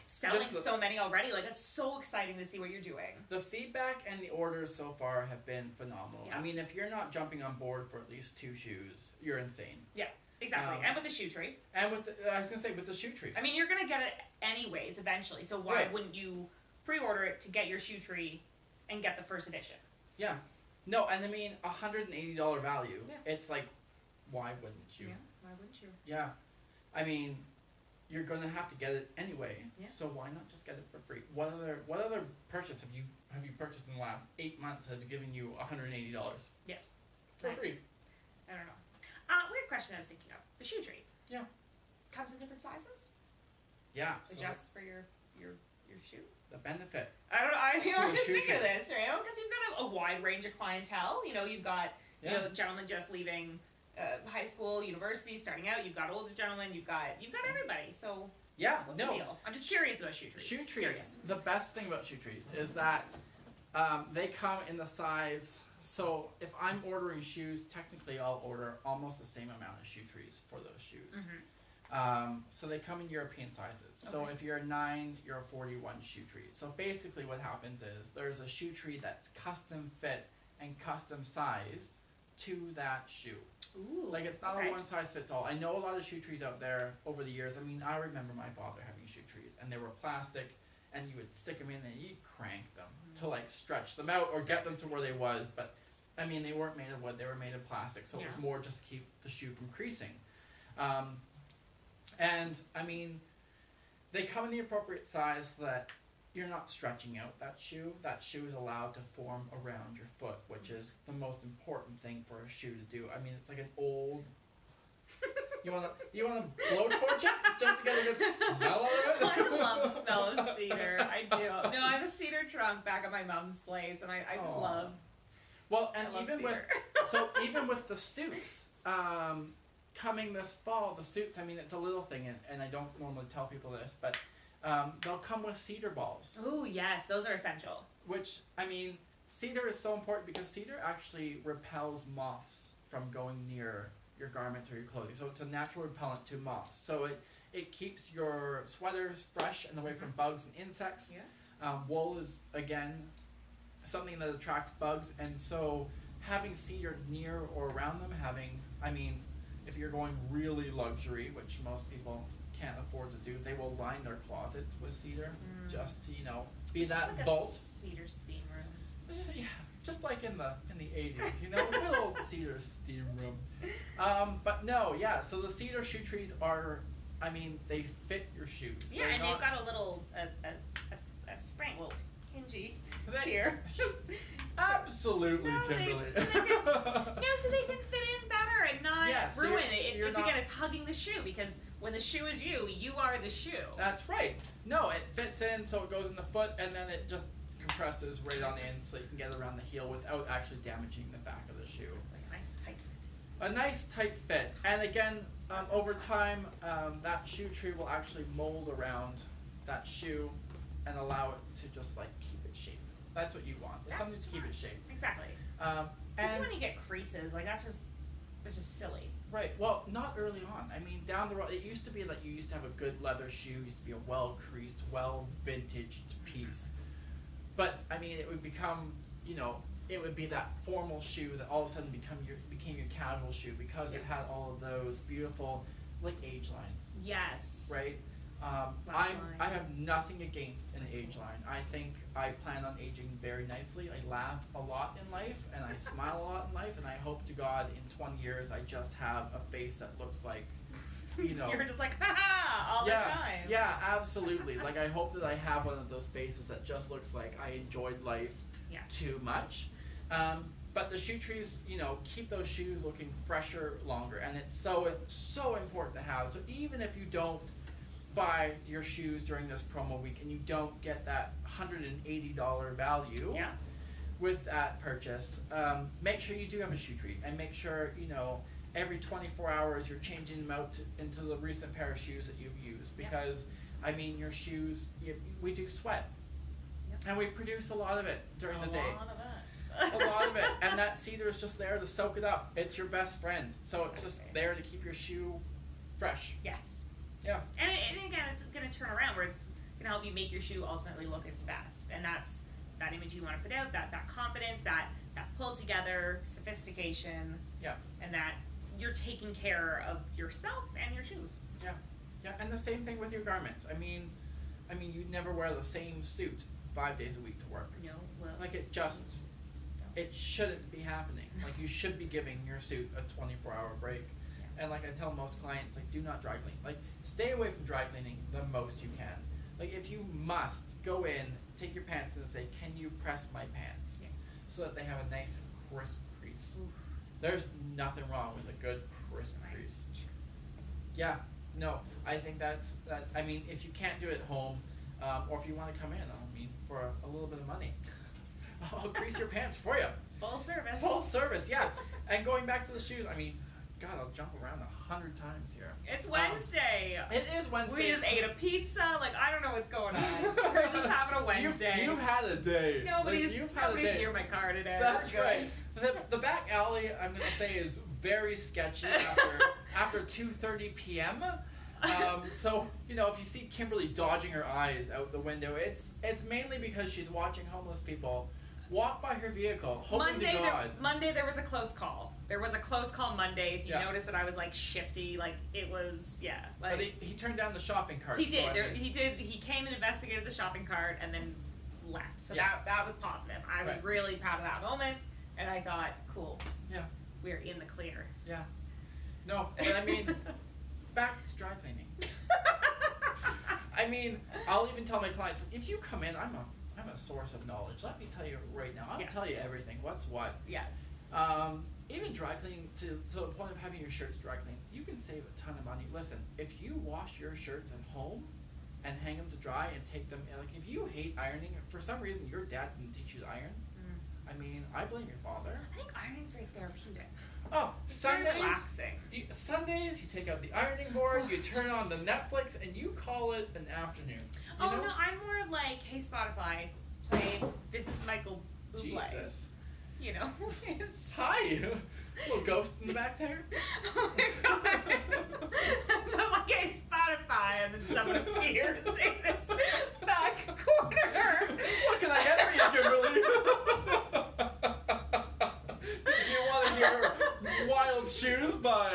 selling so many already. Like, it's so exciting to see what you're doing. The feedback and the orders so far have been phenomenal. Yeah. I mean, if you're not jumping on board for at least 2 shoes, you're insane. Yeah. Exactly, and with the shoe tree. And with I was going to say, with the shoe tree. I mean, you're going to get it anyways, eventually, so why wouldn't you pre-order it to get your shoe tree and get the first edition? Yeah. No, and I mean, $180 value. Yeah. It's like, why wouldn't you? Yeah, why wouldn't you? Yeah. I mean, you're going to have to get it anyway, so why not just get it for free? What other purchase have you purchased in the last 8 months that has given you $180? Yes. For free. I don't know. Weird question I was thinking of. The shoe tree. Yeah. Comes in different sizes? Yeah. Adjusts for your shoe? The benefit. I don't know. I'm just thinking of this, right? Because you've got a wide range of clientele. You know, you've got you know, gentlemen just leaving high school, university, starting out. You've got older gentlemen. You've got everybody. So what's the deal? I'm just curious about shoe trees. Shoe trees. The best thing about shoe trees is that they come in the size. So if I'm ordering shoes, technically I'll order almost the same amount of shoe trees for those shoes. Mm-hmm. So they come in European sizes. Okay. So if you're a 9, you're a 41 shoe tree. So basically what happens is there's a shoe tree that's custom fit and custom sized to that shoe. Ooh, like, it's not a one size fits all. I know a lot of shoe trees out there over the years. I mean, I remember my father having shoe trees, and they were plastic, and you would stick them in and you'd crank them to, like, stretch them out or get them to where they was. But I mean, they weren't made of wood, they were made of plastic, so it was more just to keep the shoe from creasing. And I mean, they come in the appropriate size so that you're not stretching out that shoe. That shoe is allowed to form around your foot, which is the most important thing for a shoe to do. I mean, it's like an old. You wanna blowtorch it just to get a good smell out of it? I love the smell of cedar. I do. No, I have a cedar trunk back at my mom's place, and I just love. Well, and even with the suits coming this fall, the suits. I mean, it's a little thing, and I don't normally tell people this, but they'll come with cedar balls. Ooh, yes, those are essential. Which, I mean, cedar is so important because cedar actually repels moths from going near your garments or your clothing. So it's a natural repellent to moths. So it keeps your sweaters fresh and away from bugs and insects. Yeah. Wool is, again, something that attracts bugs, and so having cedar near or around them, if you're going really luxury, which most people can't afford to do, they will line their closets with cedar just to, be It's that just like vault. a cedar steam room. Yeah, just like in the 80s, a good old cedar steam room. But no, yeah. So the cedar shoe trees are, they fit your shoes. Yeah, They're and not, they've got a little a spring, well, hingy They- here. Absolutely, No, Kimberly. so they can fit in better and not Yeah, so ruin you're- it. you're It's not- again, it's hugging the shoe, because when the shoe is you, you are the shoe. That's right. No, it fits in, so it goes in the foot, and then it just compresses right on in, so you can get around the heel without actually damaging the back of the shoe. Like a nice tight fit. A nice tight fit, and again, over time, that shoe tree will actually mold around that shoe and allow it to just keep its shape. That's what you want. It's That's something what to you keep want. its shape. Exactly. And Because when you get creases, it's just silly. right, well, not early on. Down the road, it used to be that you used to have a good leather shoe, used to be a well creased, well vintaged piece. But it would become, it would be that formal shoe that all of a sudden became your casual shoe because it had Yes. all of those beautiful age lines, Yes. right? Black I line. have nothing against an age line. I think I plan on aging very nicely. I laugh a lot in life and I smile a lot in life, and I hope to God in 20 years I just have a face that looks like, You're just like, ha all the time. Yeah, absolutely. I hope that I have one of those faces that just looks like I enjoyed life Yes. too much. But the shoe trees, keep those shoes looking fresher longer, and it's so important to have. So even if you don't buy your shoes during this promo week and you don't get that $180 value Yeah. with that purchase, make sure you do have a shoe tree, and make sure every 24 hours you're changing them out into the recent pair of shoes that you've used, because your shoes, we do sweat. Yep. And we produce a lot of it during the day. A lot of it. A lot of it. And that cedar is just there to soak it up. It's your best friend. So it's just there to keep your shoe fresh. Yes. Yeah. And again, it's going to turn around where it's going to help you make your shoe ultimately look its best. And that's that image you want to put out, that confidence, that pulled together sophistication. Yeah. And that you're taking care of yourself and your shoes. Yeah. Yeah. And the same thing with your garments. You never wear the same suit 5 days a week to work. No, well. It just don't. it shouldn't be happening. You should be giving your suit a 24-hour break. Yeah. And I tell most clients, do not dry clean. Stay away from dry cleaning the most you can. If you must, go in, take your pants in and say, can you press my pants? Yeah. So that they have a nice crisp crease. Oof. There's nothing wrong with a good crisp Nice. crease. Yeah, no, I think that's that. If you can't do it at home, or if you want to come in, for a little bit of money, I'll crease your pants for you. Full service. Full service, yeah. And going back to the shoes, God, I'll jump around 100 times here. It's Wednesday. It is Wednesday. We just ate a pizza. I don't know what's going on. We're just having a Wednesday. You've had a day. Nobody's you've had a day. near my car today. That's We're right. good. The back alley, I'm going to say, is very sketchy after 2:30 p.m. So if you see Kimberly dodging her eyes out the window, it's mainly because she's watching homeless people walk by her vehicle, hoping to God. Monday there was a close call. There was a close call Monday. If you Yeah. noticed that I was shifty, it was But he turned down the shopping cart. He did. So He did. He came and investigated the shopping cart and then left. So Yeah. that was positive. I was Right. really proud of that moment, and I thought, cool. Yeah. We're in the clear. Yeah. No, but back to dry cleaning. I'll even tell my clients, if you come in, I'm a source of knowledge. Let me tell you right now. I'll Yes. tell you everything. What's what. Yes. Even dry cleaning to the point of having your shirts dry cleaned, you can save a ton of money. Listen, if you wash your shirts at home and hang them to dry and take them, if you hate ironing, for some reason your dad didn't teach you to iron. I blame your father. I think ironing's very therapeutic. Oh, It's very Sundays. relaxing. Sundays, you take out the ironing board, you turn on the Netflix, and you call it an afternoon. No, I'm more of hey Spotify, play This Is Michael Bublé. Jesus. It's... Hi. Little ghost in the back there. Oh my god. So hey Spotify, and then someone appears in this back corner. What can I get for you, Kimberly? Do you want to hear Wild Shoes by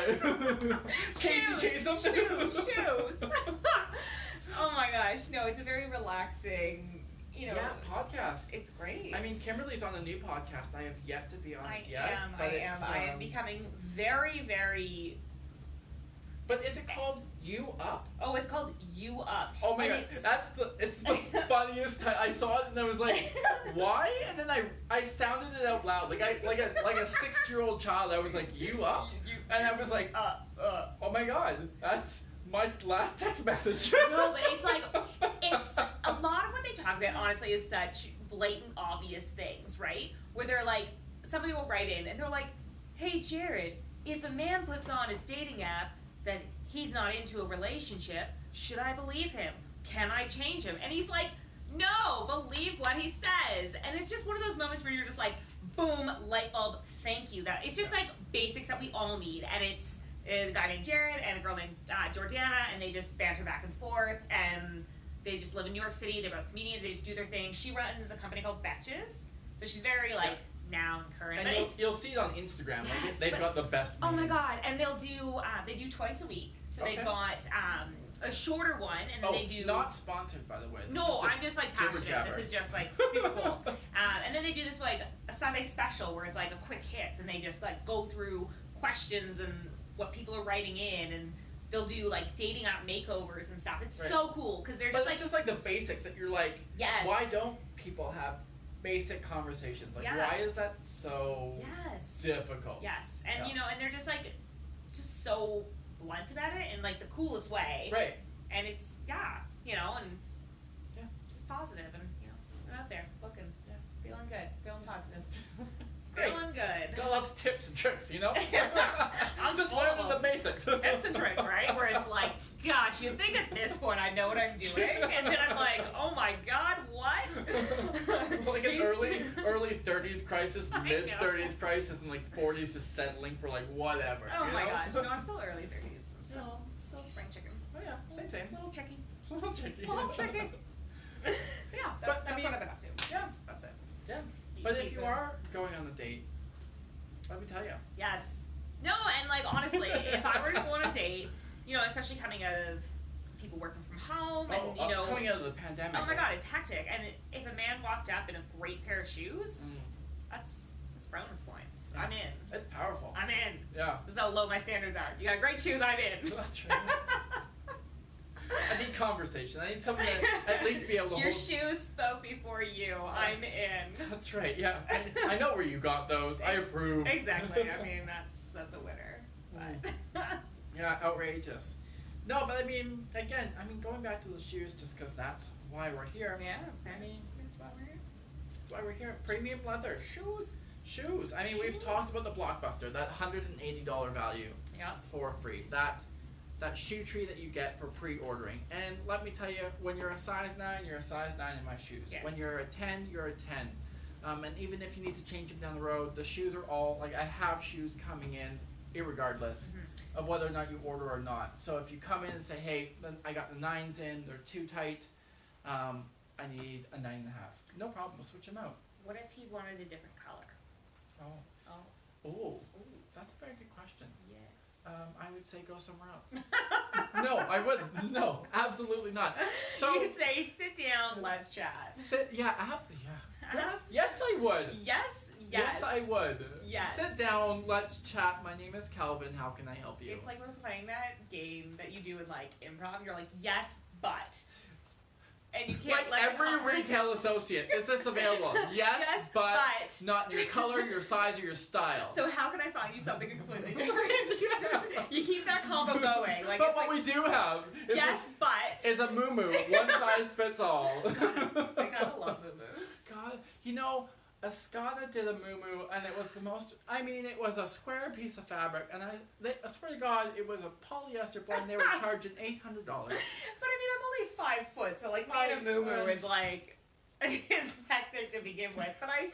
shoes. Oh my gosh, no, it's a very relaxing, yeah, podcast. It's great. I mean, Kimberly's on a new podcast. I have yet to be on it yet. I am becoming very, very... But is it called You Up? Oh, it's called You Up. Oh my god, it's the funniest time. I saw it and I was like, why? And then I sounded it out loud like a 6-year-old child. I was like, You Up? And I was like, oh my god, that's my last text message. No, but it's a lot of what they talk about, honestly, is such blatant, obvious things, right? Where they're like, somebody will write in and they're like, hey, Jared, if a man puts on his dating app that he's not into a relationship, should I believe him? Can I change him? And he's like, no, believe what he says. And it's just one of those moments where you're just like, boom, light bulb, thank you. That it's just like basics that we all need. And it's a guy named Jared and a girl named Jordana, and they just banter back and forth, and they just live in New York City. They're both comedians. They just do their thing. She runs a company called Betches, so she's very now and current. And you'll see it on Instagram. Yes, they've got the best memes. Oh my god! And they'll do they do twice a week. So they've got a shorter one, and then they do. Not sponsored, by the way. No, I'm just like passionate. Jibber-jabber. This is just like super cool. And then they do this like a Sunday special where it's like a quick hits, and they just like go through questions and what people are writing in, and they'll do like dating app makeovers and stuff. It's so cool because they're just it's just like the basics that you're like, yes. Why don't people have basic conversations? Like, why is that so difficult? Yes, and and they're just just so blunt about it in like the coolest way. Right. And it's just positive, and they're out there looking, feeling good, feeling positive. Feeling good. Got lots of tips and tricks, I'm just learning the basics. Tips and tricks, right? Where it's like, gosh, you think at this point I know what I'm doing, and then I'm like, oh my god, what? Like an early 30s crisis, mid 30s crisis, and like 40s just settling for like whatever. Oh my gosh, no, I'm still early 30s. I'm still spring chicken. Oh yeah, same. Little chicky. Little chicky. Yeah, that's what I've been up to. Yes, that's it. Yeah. But if you are going on a date, let me tell you. Yes. No, and like honestly, if I were to go on a date, especially coming out of people working from home, and coming out of the pandemic. Oh my god, it's hectic. And if a man walked up in a great pair of shoes, that's bonus points. Yeah. I'm in. It's powerful. I'm in. Yeah. This is how low my standards are. You got great shoes, I'm in. That's right. I need conversation. I need someone to at least be able to Your shoes spoke before you. I'm in. That's right, yeah. I know where you got those. I approve. Exactly. I mean, that's a winner. But. Yeah, outrageous. No, but I mean, again, going back to the shoes just because that's why we're here. Yeah, I mean, that's why we're here. That's why we're here. Premium leather. Shoes. I mean, we've talked about the Blockbuster, that $180 value for free. That shoe tree that you get for pre-ordering. And let me tell you, when you're a size 9, you're a size 9 in my shoes. Yes. When you're a 10, you're a 10. And even if you need to change them down the road, the shoes are all, I have shoes coming in irregardless of whether or not you order or not. So if you come in and say, hey, I got the 9s in, they're too tight, I need a 9.5. No problem, we'll switch them out. What if he wanted a different color? Oh, that's a very good question. Yes. I would say go somewhere else. No, I wouldn't. No, absolutely not. So you'd say, sit down, let's chat. Yes, I would. Yes. Yes, I would. Yes. Sit down, let's chat. My name is Calvin. How can I help you? It's like we're playing that game that you do in improv. You're like, yes, but. And you can't every retail associate, is this available? Yes, but not your color, your size, or your style. So how can I find you something completely different? You keep that combo going. But what we do have is a moo-moo. One size fits all. I gotta love moo-moos. God, Escada did a moo-moo, and it was the most, it was a square piece of fabric, and I swear to God, it was a polyester blend. They were charging $800. But I'm only 5 foot, so my moo-moo is it's hectic to begin with, but I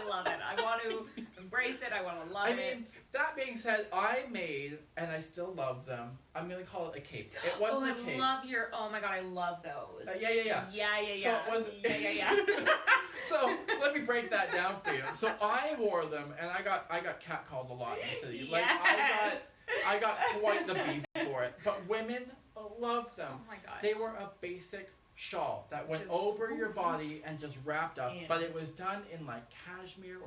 love it. I want to embrace it. I want to love it. That being said, I made, and I still love them, I'm going to call it a cape. It wasn't a cape. Oh my god, I love those. Yeah. So it was, yeah. So let me break that down for you. So I wore them, and I got catcalled a lot in the city. Yes. I got quite the beef for for it. But women loved them. Oh my gosh. They were a basic shawl that went Just over your body and just wrapped up, in. but it was done in like cashmere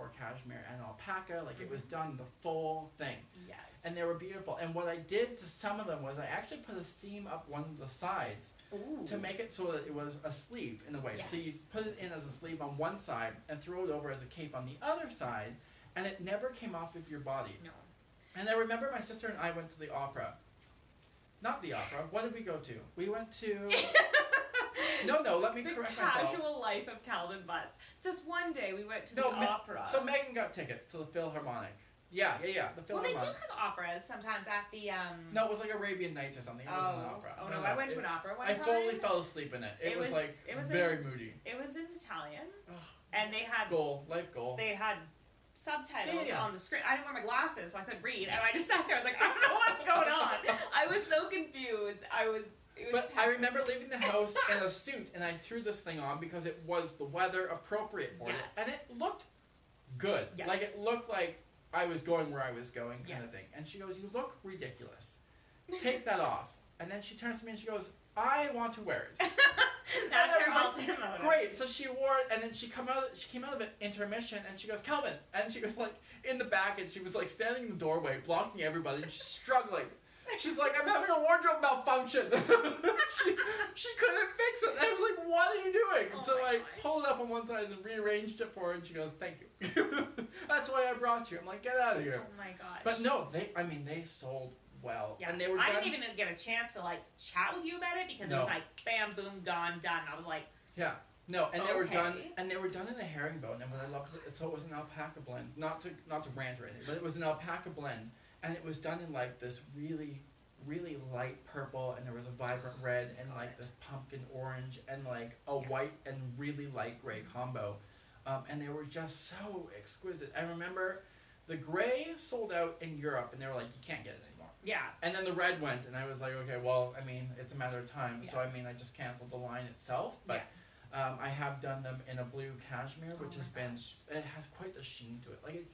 and alpaca, like it was done the full thing. Yes. And they were beautiful. And what I did to some of them was I actually put a seam up one of the sides to make it so that it was a sleeve in a way. Yes. So you put it in as a sleeve on one side and throw it over as a cape on the other side, and it never came off of your body. No. And I remember my sister and I went to the opera. Not the opera. What did we go to? We went to... No, let me correct myself. The casual life of Calvin Butts. This one day we went to the opera. So Megan got tickets to the Philharmonic. Yeah, the Well, Philharmonic. they do have operas sometimes at the No, it was like Arabian Nights or something. It wasn't an opera. Oh no, I went to an opera one I time. fully fell asleep in it. It was like very moody. It was in Italian, Ugh. and they had Life goal. They had subtitles Yeah. on the screen. I didn't wear my glasses, so I couldn't read, and I just sat there. I was like, I don't know what's going on. I was so confused. But I remember leaving the house in a suit, and I threw this thing on because it was the weather appropriate for it, and it looked good. Yes. Like it looked like I was going where I was going, kind of Yes. thing. And she goes, "You look ridiculous. Take that off." And then she turns to me and she goes, "I want to wear it." That's her ultimate motive. Great. So she wore it, and then she came out of an intermission, and she goes, "Calvin," and she was like in the back, and she was like standing in the doorway, blocking everybody, and she's struggling. She's like, "I'm having a wardrobe malfunction." she couldn't fix it. And I was like, "What are you doing?" Oh So my I gosh. pulled it up on one side and then rearranged it for her, and she goes, "Thank you." That's why I brought you. I'm like, "Get out of here." Oh my gosh. But no, they sold well, Yes. and they were I done. didn't even get a chance to like chat with you about it because it No. was like bam, boom, gone, done. I was like, Yeah. No, and they were done, Okay. and they were done in a herringbone, and what I loved it, so it was an alpaca blend. Not to rant or anything, but it was an alpaca blend, and it was done in like this really, really light purple, and there was a vibrant red, and like this pumpkin orange, and like a white and really light gray combo, and they were just so exquisite. I remember the gray sold out in Europe, and they were like, "You can't get it anymore." yeah. And then the red went, and I was like, "Okay, well, I mean, it's a matter of time." So I mean, I just canceled the line itself, but. I have done them in a blue cashmere, which has been, it has quite the sheen to it. Like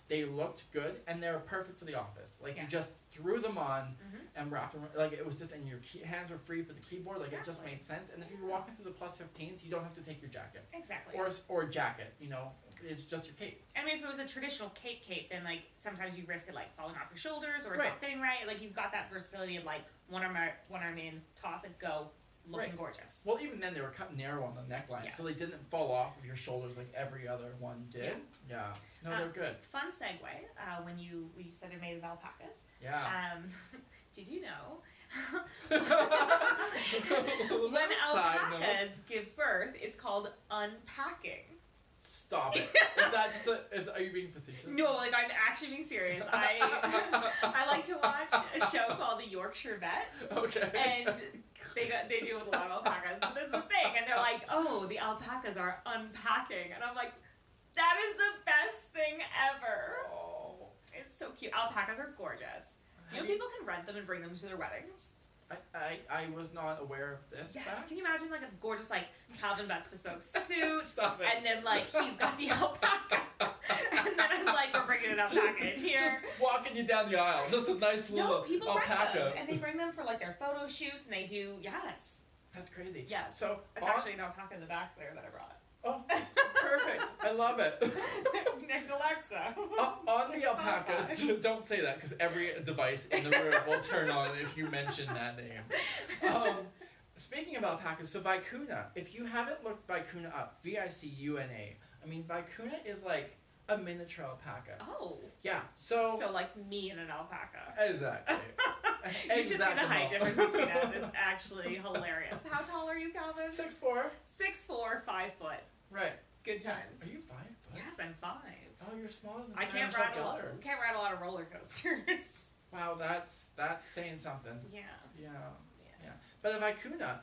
they looked good, and they were perfect for the office. Like you just threw them on and wrapped them, like it was just, and your hands were free for the keyboard, like it just made sense. And if you're walking through the plus 15s, you don't have to take your jacket. Exactly. Or a jacket, it's just your cape. I mean, if it was a traditional cape, then like sometimes you risk it like falling off your shoulders or it's Right. not fitting right. Like you've got that versatility of like one arm in, toss it, go, looking gorgeous. Well, even then they were cut narrow on the neckline, so they Yes. didn't fall off of your shoulders like every other one did. Yeah. No, they're good. Fun segue. When you said they're made of alpacas. Yeah. Did you know Little when side note. alpacas give birth, it's called unpacking? Stop it. Are you being facetious? No, like I'm actually being serious. I like to watch a show called The Yorkshire Vet. Okay. And they do it with a lot of alpacas. But this is the thing, and they're like, "Oh, the alpacas are unpacking," and I'm like, "That is the best thing ever." Oh. It's so cute. Alpacas are gorgeous. You know, people can rent them and bring them to their weddings. I was not aware of this. Yes. fact. Can you imagine like a gorgeous like Calvin Butts Bespoke suit, Stop it. and then like he's got the alpaca, and then I'm like, we're bringing an alpaca in here. Just walking you down the aisle. Just a nice No, little people alpaca. rent them, and they bring them for like their photo shoots, and they do That's crazy. Yes. So It's actually an alpaca in the back there that I brought. Oh, perfect. I love it. Named Alexa. On the It's alpaca, not fun. don't say that because every device in the room will turn on if you mention that name. Speaking of alpacas, so vicuna. If you haven't looked vicuna up, Vicuna. I mean, vicuna is like a miniature alpaca. Oh. Yeah. So like me and an alpaca. exactly. You should see the height difference between us. It's actually hilarious. How tall are you, Calvin? 6'4". 6'4", 5 foot. Right. Good times. Are you 5 foot? Yes, I'm 5. Oh, you're smaller than I Sarah Michelle Gellar. can't ride a lot of roller coasters. Wow, that's saying something. Yeah. Yeah. But a vicuna.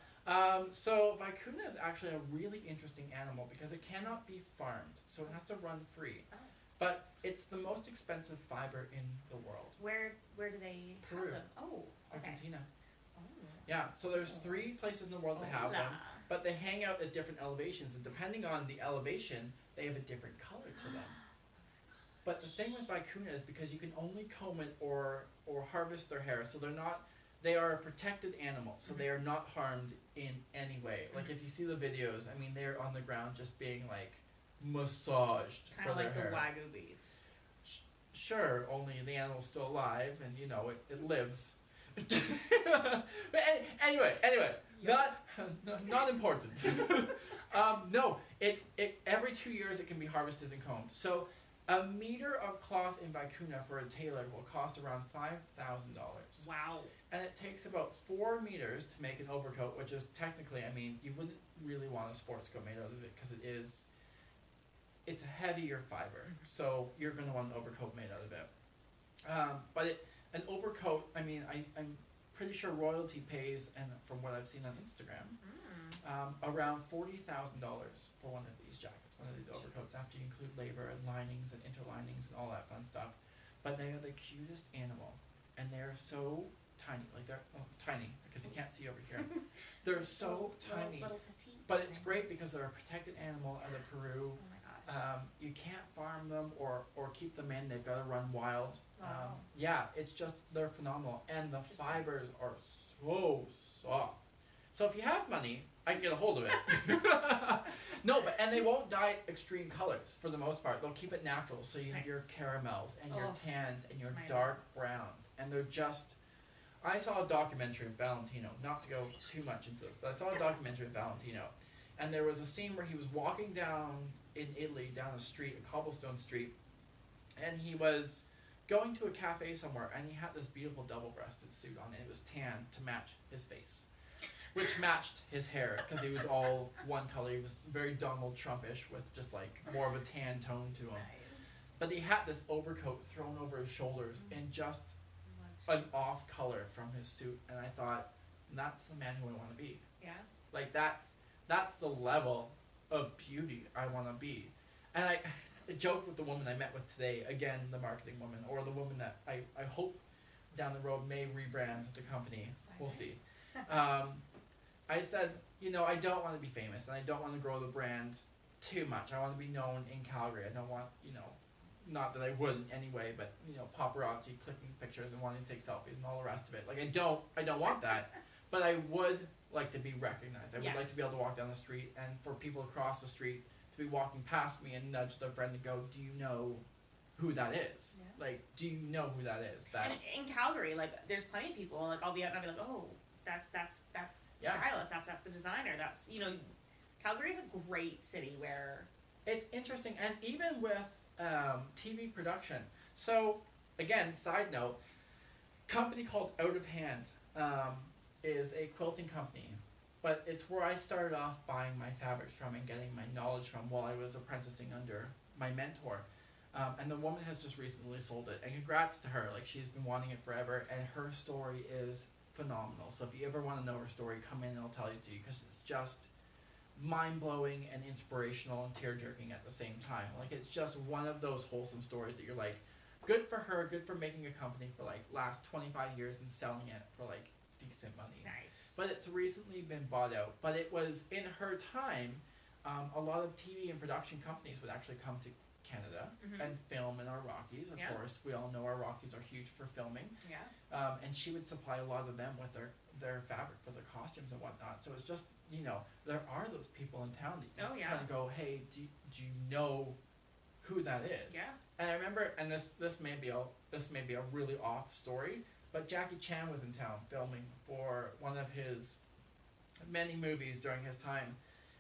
So vicuna is actually a really interesting animal because it cannot be farmed, so it has to run free. Oh. But it's the most expensive fiber in the world. Where do they Peru. have them? Oh, okay. Argentina. Oh. Yeah, so there's 3 places in the world that have them, Hola. but they hang out at different elevations, and depending on the elevation, they have a different color to them. But the thing with vicuna is because you can only comb it or harvest their hair, so they're not they are a protected animal, so they are not harmed in any way. Like if you see the videos, I mean, they're on the ground just being like massaged Kind for of their like the hair. Wagyu beef. Sure, only the animal's still alive, and you know it lives. But anyway, not important. No, every 2 years it can be harvested and combed. So a meter of cloth in vicuna for a tailor will cost around $5,000. Wow. And it takes about 4 meters to make an overcoat, which is technically, I mean, you wouldn't really want a sports coat made out of it because it's a heavier fiber, so you're going to want an overcoat made out of it. But an overcoat, I mean, I'm pretty sure royalty pays, and from what I've seen on Instagram, around $40,000 for one of these jackets, one of these overcoats, after you include labor and linings and interlinings and all that fun stuff. But they are the cutest animal, and they're so tiny, like they're tiny because you can't see over here. They're so tiny, but it's great because they're a protected animal out of Peru. Oh my gosh. You can't farm them or keep them in. They've got to run wild. Wow. Yeah, it's just, they're phenomenal. And the fibers are so soft. So if you have money, I can get a hold of it. No, and they won't dye extreme colors for the most part. They'll keep it natural. So you have your caramels and your tans and your dark browns. And they're just, I saw a documentary of Valentino, not to go too much into this, but I saw a documentary of Valentino. And there was a scene where he was walking down in Italy, down a street, a cobblestone street, and he was going to a cafe somewhere, and he had this beautiful double-breasted suit on, and it was tan to match his face, which matched his hair, because he was all one color. He was very Donald Trumpish with just like more of a tan tone to him. Nice. But he had this overcoat thrown over his shoulders in just an off color from his suit, and I thought, that's the man who I want to be. Yeah. Like that's the level of beauty I want to be. And I joked with the woman I met with today, again, the marketing woman, or the woman that I hope down the road may rebrand the company. We'll see. I said, you know, I don't want to be famous, and I don't want to grow the brand too much. I want to be known in Calgary. I don't want, you know, not that I wouldn't anyway, but, you know, paparazzi clicking pictures and wanting to take selfies and all the rest of it. Like, I don't want that, but I would like to be recognized. I would like to be able to walk down the street, and for people across the street to be walking past me and nudge their friend and go, do you know who that is? Yeah. Like, do you know who that is? And in Calgary, like, there's plenty of people, like, I'll be out and I'll be like, oh, that's that stylist, that's the designer, that's, you know, Calgary is a great city where... It's interesting, and even with TV production. So, again, side note, company called Out of Hand is a quilting company, but it's where I started off buying my fabrics from and getting my knowledge from while I was apprenticing under my mentor. And the woman has just recently sold it, and congrats to her. Like, she's been wanting it forever, and her story is phenomenal. So if you ever want to know her story, come in and I'll tell you to you, because it's just mind-blowing and inspirational and tear-jerking at the same time. Like, it's just one of those wholesome stories that you're like, good for her, good for making a company for like last 25 years and selling it for like decent money. Nice. But it's recently been bought out. But it was in her time, a lot of TV and production companies would actually come to Canada and film in our Rockies. Of course, we all know our Rockies are huge for filming. Yeah. And she would supply a lot of them with their fabric for the costumes and whatnot. So it's just, you know, there are those people in town that you kind of go, hey, do you know who that is? Yeah. And I remember, and this may be a really off story, but Jackie Chan was in town filming for one of his many movies during his time,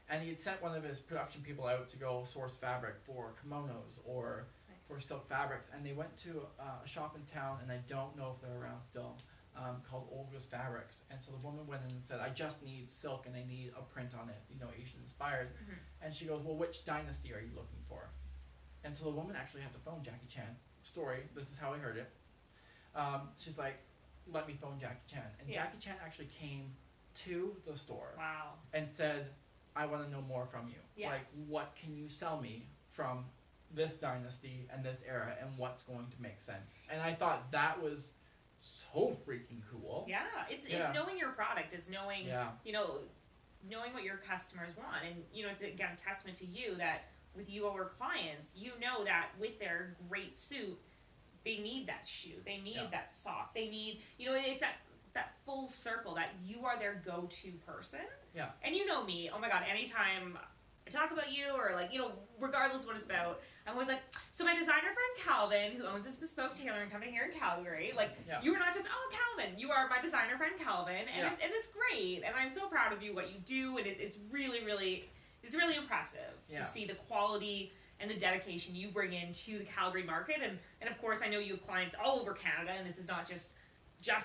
and he had sent one of his production people out to go source fabric for kimonos or for silk fabrics, and they went to a shop in town, and I don't know if they're around still, called Olga's Fabrics. And so the woman went in and said, I just need silk and I need a print on it, you know, Asian inspired. And she goes, well, which dynasty are you looking for? And so the woman actually had to phone Jackie Chan. Story, this is how I heard it. She's like, let me phone Jackie Chan. And Jackie Chan actually came to the store and said, I want to know more from you. Yes. Like, what can you sell me from this dynasty and this era, and what's going to make sense? And I thought that was so freaking cool. Yeah, it's knowing your product, it's knowing, you know, knowing what your customers want. And, you know, it's, again, a testament to you that with your clients, you know that with their great suit, they need that shoe, they need that sock, they need, you know, it's that that full circle, that you are their go-to person. Yeah. And you know me, oh my god, anytime I talk about you, or like, you know, regardless of what it's about, I'm always like, so my designer friend Calvin, who owns this bespoke tailoring company here in Calgary, like, you are not just, oh, Calvin, you are my designer friend Calvin, and, and it's great, and I'm so proud of you, what you do, and it's really, really, it's really impressive to see the quality and the dedication you bring into the Calgary market, and of course, I know you have clients all over Canada, and this is not just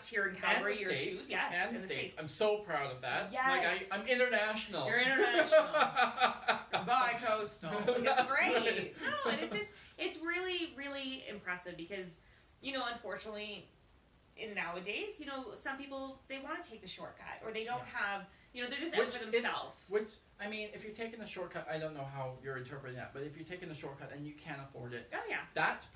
here in Calgary, your shoes. Yes, and the States. I'm so proud of that. Yes. Like, I'm international. You're international. Bi-coastal. It's great. No, and it's really, really impressive because, you know, unfortunately, nowadays, you know, some people, they want to take the shortcut, or they don't have, you know, they're just out for themselves. I mean, if you're taking the shortcut, I don't know how you're interpreting that, but if you're taking the shortcut and you can't afford it, that's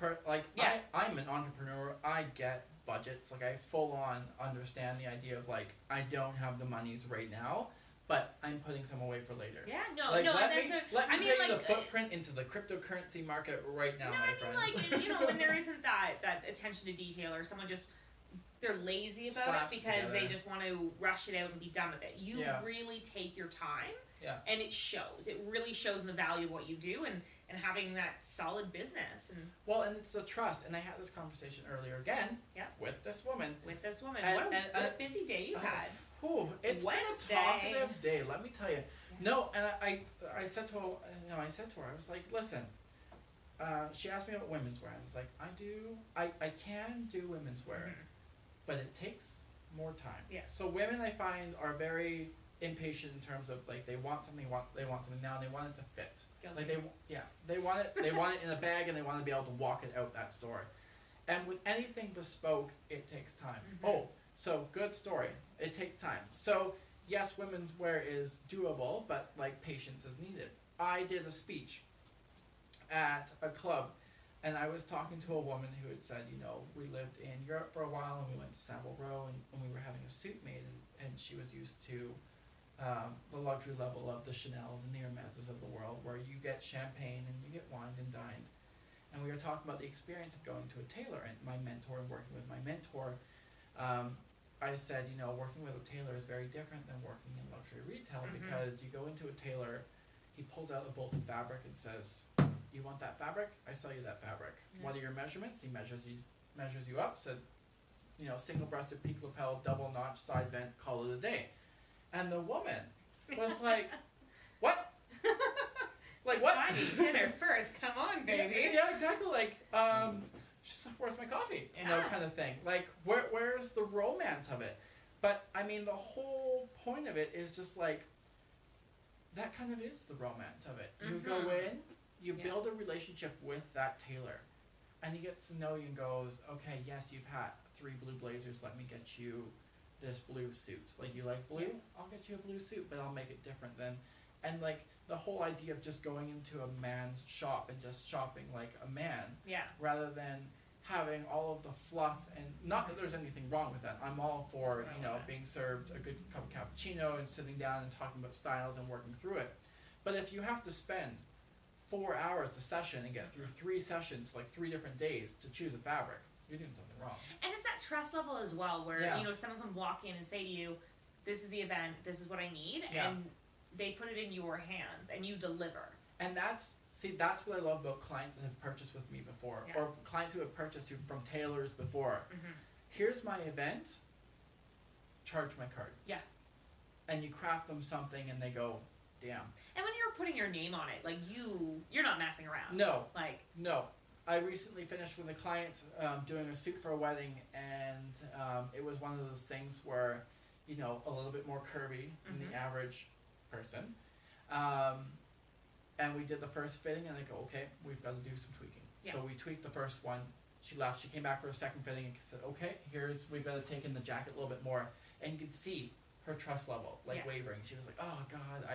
I'm an entrepreneur. I get budgets. Like, I full on understand the idea of, like, I don't have the monies right now, but I'm putting some away for later. Yeah, no, like, no. Let me tell you the footprint into the cryptocurrency market right now, my friends. Like, you know, when there isn't that attention to detail, or someone just, they're lazy about it because they just want to rush it out and be done with it. You really take your time. Yeah. And it shows. It really shows in the value of what you do, and having that solid business. And it's the trust. And I had this conversation earlier again with this woman. What a busy day you had. It's Wednesday. been a talkative day, let me tell you. Yes. No, and I said to her, I was like, listen, she asked me about women's wear. I was like, I can do women's wear, but it takes more time. Yeah. So women, I find, are very impatient in terms of, like, they want something now, and they want it to fit. Guilty. Like, they want it in a bag, and they want to be able to walk it out that store. And with anything bespoke, it takes time. So good story. It takes time. So yes, women's wear is doable, but, like, patience is needed. I did a speech at a club, and I was talking to a woman who had said, you know, we lived in Europe for a while, and we went to Savile Row, and we were having a suit made, and she was used to the luxury level of the Chanels and the Hermeses of the world, where you get champagne and you get wined and dined. And we were talking about the experience of going to a tailor, and my mentor, and working with my mentor. I said, you know, working with a tailor is very different than working in luxury retail, because you go into a tailor, he pulls out a bolt of fabric and says, you want that fabric? I sell you that fabric. What are your measurements? He measures you up, said, you know, single-breasted peak lapel, double notch, side vent, call it a day. And the woman was like, what? Like, what? I need dinner first. Come on, baby. Yeah, exactly. Like, she's like, where's my coffee? You know, kind of thing. Like, where's the romance of it? But, I mean, the whole point of it is just, like, that kind of is the romance of it. You go in, you build a relationship with that tailor, and he gets to know you and goes, okay, yes, you've had 3 blue blazers, let me get you this blue suit. Like, you like blue? I'll get you a blue suit, but I'll make it different than, and, like, the whole idea of just going into a man's shop and just shopping like a man, rather than having all of the fluff, and not that there's anything wrong with that. I'm all for, you know, being served a good cup of cappuccino and sitting down and talking about styles and working through it. But if you have to spend 4 hours a session and get through 3 sessions, like 3 different days, to choose a fabric, you're doing something wrong. And it's that trust level as well, where, you know, someone can walk in and say to you, this is the event, this is what I need, and they put it in your hands, and you deliver. And that's what I love about clients that have purchased with me before, or clients who have purchased from tailors before. Here's my event, charge my card. Yeah. And you craft them something, and they go, damn. And when you're putting your name on it, like, you're not messing around. No. Like, no. I recently finished with a client doing a suit for a wedding, and it was one of those things where, you know, a little bit more curvy than the average person. And we did the first fitting, and I go, okay, we've got to do some tweaking. So we tweaked the first one. She left. She came back for a second fitting and said, okay, we've got to take in the jacket a little bit more. And you could see her trust level, like, wavering. She was like, oh, God,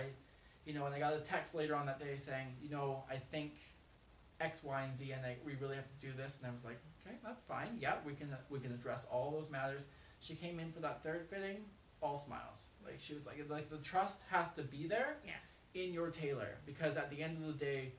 and I got a text later on that day saying, you know, I think X, Y, and Z, and we really have to do this. And I was like, okay, that's fine. Yeah, we can address all those matters. She came in for that third fitting, all smiles. Like, she was like the trust has to be there in your tailor, because at the end of the day,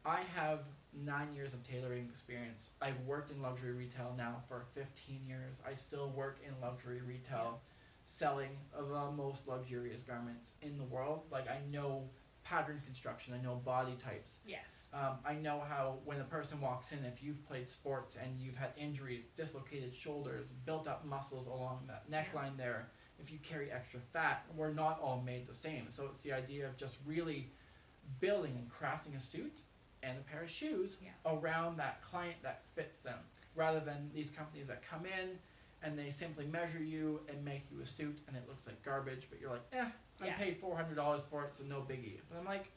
I have 9 years of tailoring experience. I've worked in luxury retail now for 15 years. I still work in luxury retail, selling the most luxurious garments in the world. Like, I know pattern construction, I know body types. Yes. I know how when a person walks in, if you've played sports and you've had injuries, dislocated shoulders, built up muscles along that neckline there, if you carry extra fat, we're not all made the same. So it's the idea of just really building and crafting a suit and a pair of shoes around that client that fits them, rather than these companies that come in and they simply measure you and make you a suit and it looks like garbage, but you're like, I paid $400 for it, so no biggie. But I'm like,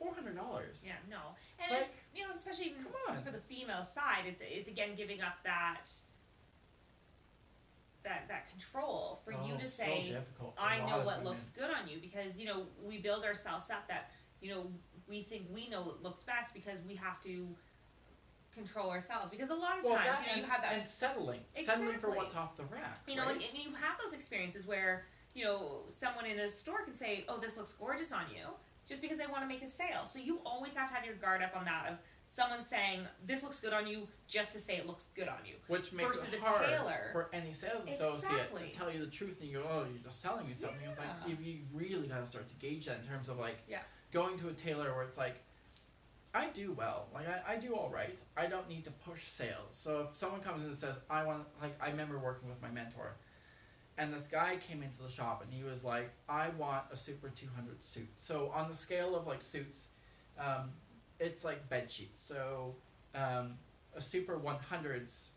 $400? Yeah, no. And it's, especially even for the female side, it's again giving up that control for you to say, I know what looks good on you, because we build ourselves up that we think we know what looks best because we have to control ourselves, because a lot of times you have that, and settling for what's off the rack, and you have those experiences where someone in a store can say, oh, this looks gorgeous on you, just because they want to make a sale. So you always have to have your guard up on that, of someone saying this looks good on you just to say it looks good on you, which makes it hard for any sales associate to tell you the truth, and you go, oh, you're just selling me something. It's like, you really got to start to gauge that in terms of like going to a tailor where it's like, I do well, like I do all right. I don't need to push sales. So if someone comes in and says, I remember working with my mentor, and this guy came into the shop and he was like, I want a Super 200 suit. So on the scale of like suits, it's like bed sheets. So a Super 100s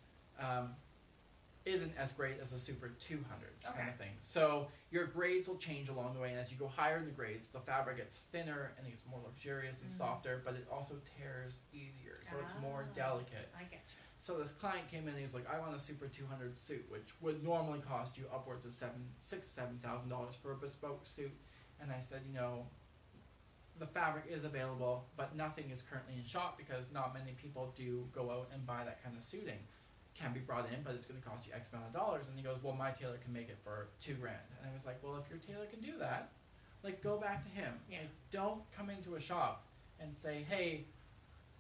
isn't as great as a Super 200s kind of thing. So your grades will change along the way, and as you go higher in the grades, the fabric gets thinner and it gets more luxurious and softer, but it also tears easier, so it's more delicate. I get you. So this client came in and he's like, I want a Super 200 suit, which would normally cost you upwards of $7,000 for a bespoke suit. And I said, the fabric is available, but nothing is currently in shop because not many people do go out and buy that kind of suiting. Can be brought in, but it's going to cost you X amount of dollars. And he goes, well, my tailor can make it for $2,000. And I was like, well, if your tailor can do that, like, go back to him. Yeah. Like, don't come into a shop and say, hey,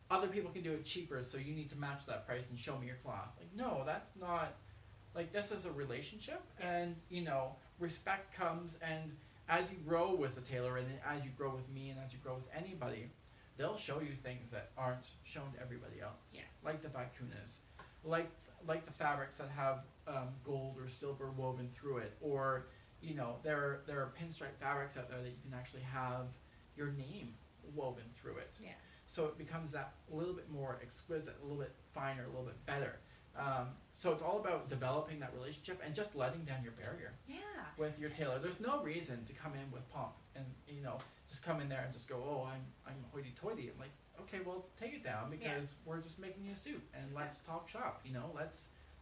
other people can do it cheaper, so you need to match that price and show me your cloth. Like, no, that's not, like, this is a relationship, and, respect comes, and as you grow with the tailor, and as you grow with me, and as you grow with anybody, they'll show you things that aren't shown to everybody else. Yes. Like the vacunas, like the fabrics that have gold or silver woven through it, or, there are pinstripe fabrics out there that you can actually have your name woven through it. Yeah. So it becomes that a little bit more exquisite, a little bit finer, a little bit better. So it's all about developing that relationship and just letting down your barrier with your tailor. There's no reason to come in with pomp and, just come in there and just go, oh, I'm hoity-toity. I'm like, okay, well, take it down, because we're just making you a suit, and let's talk shop.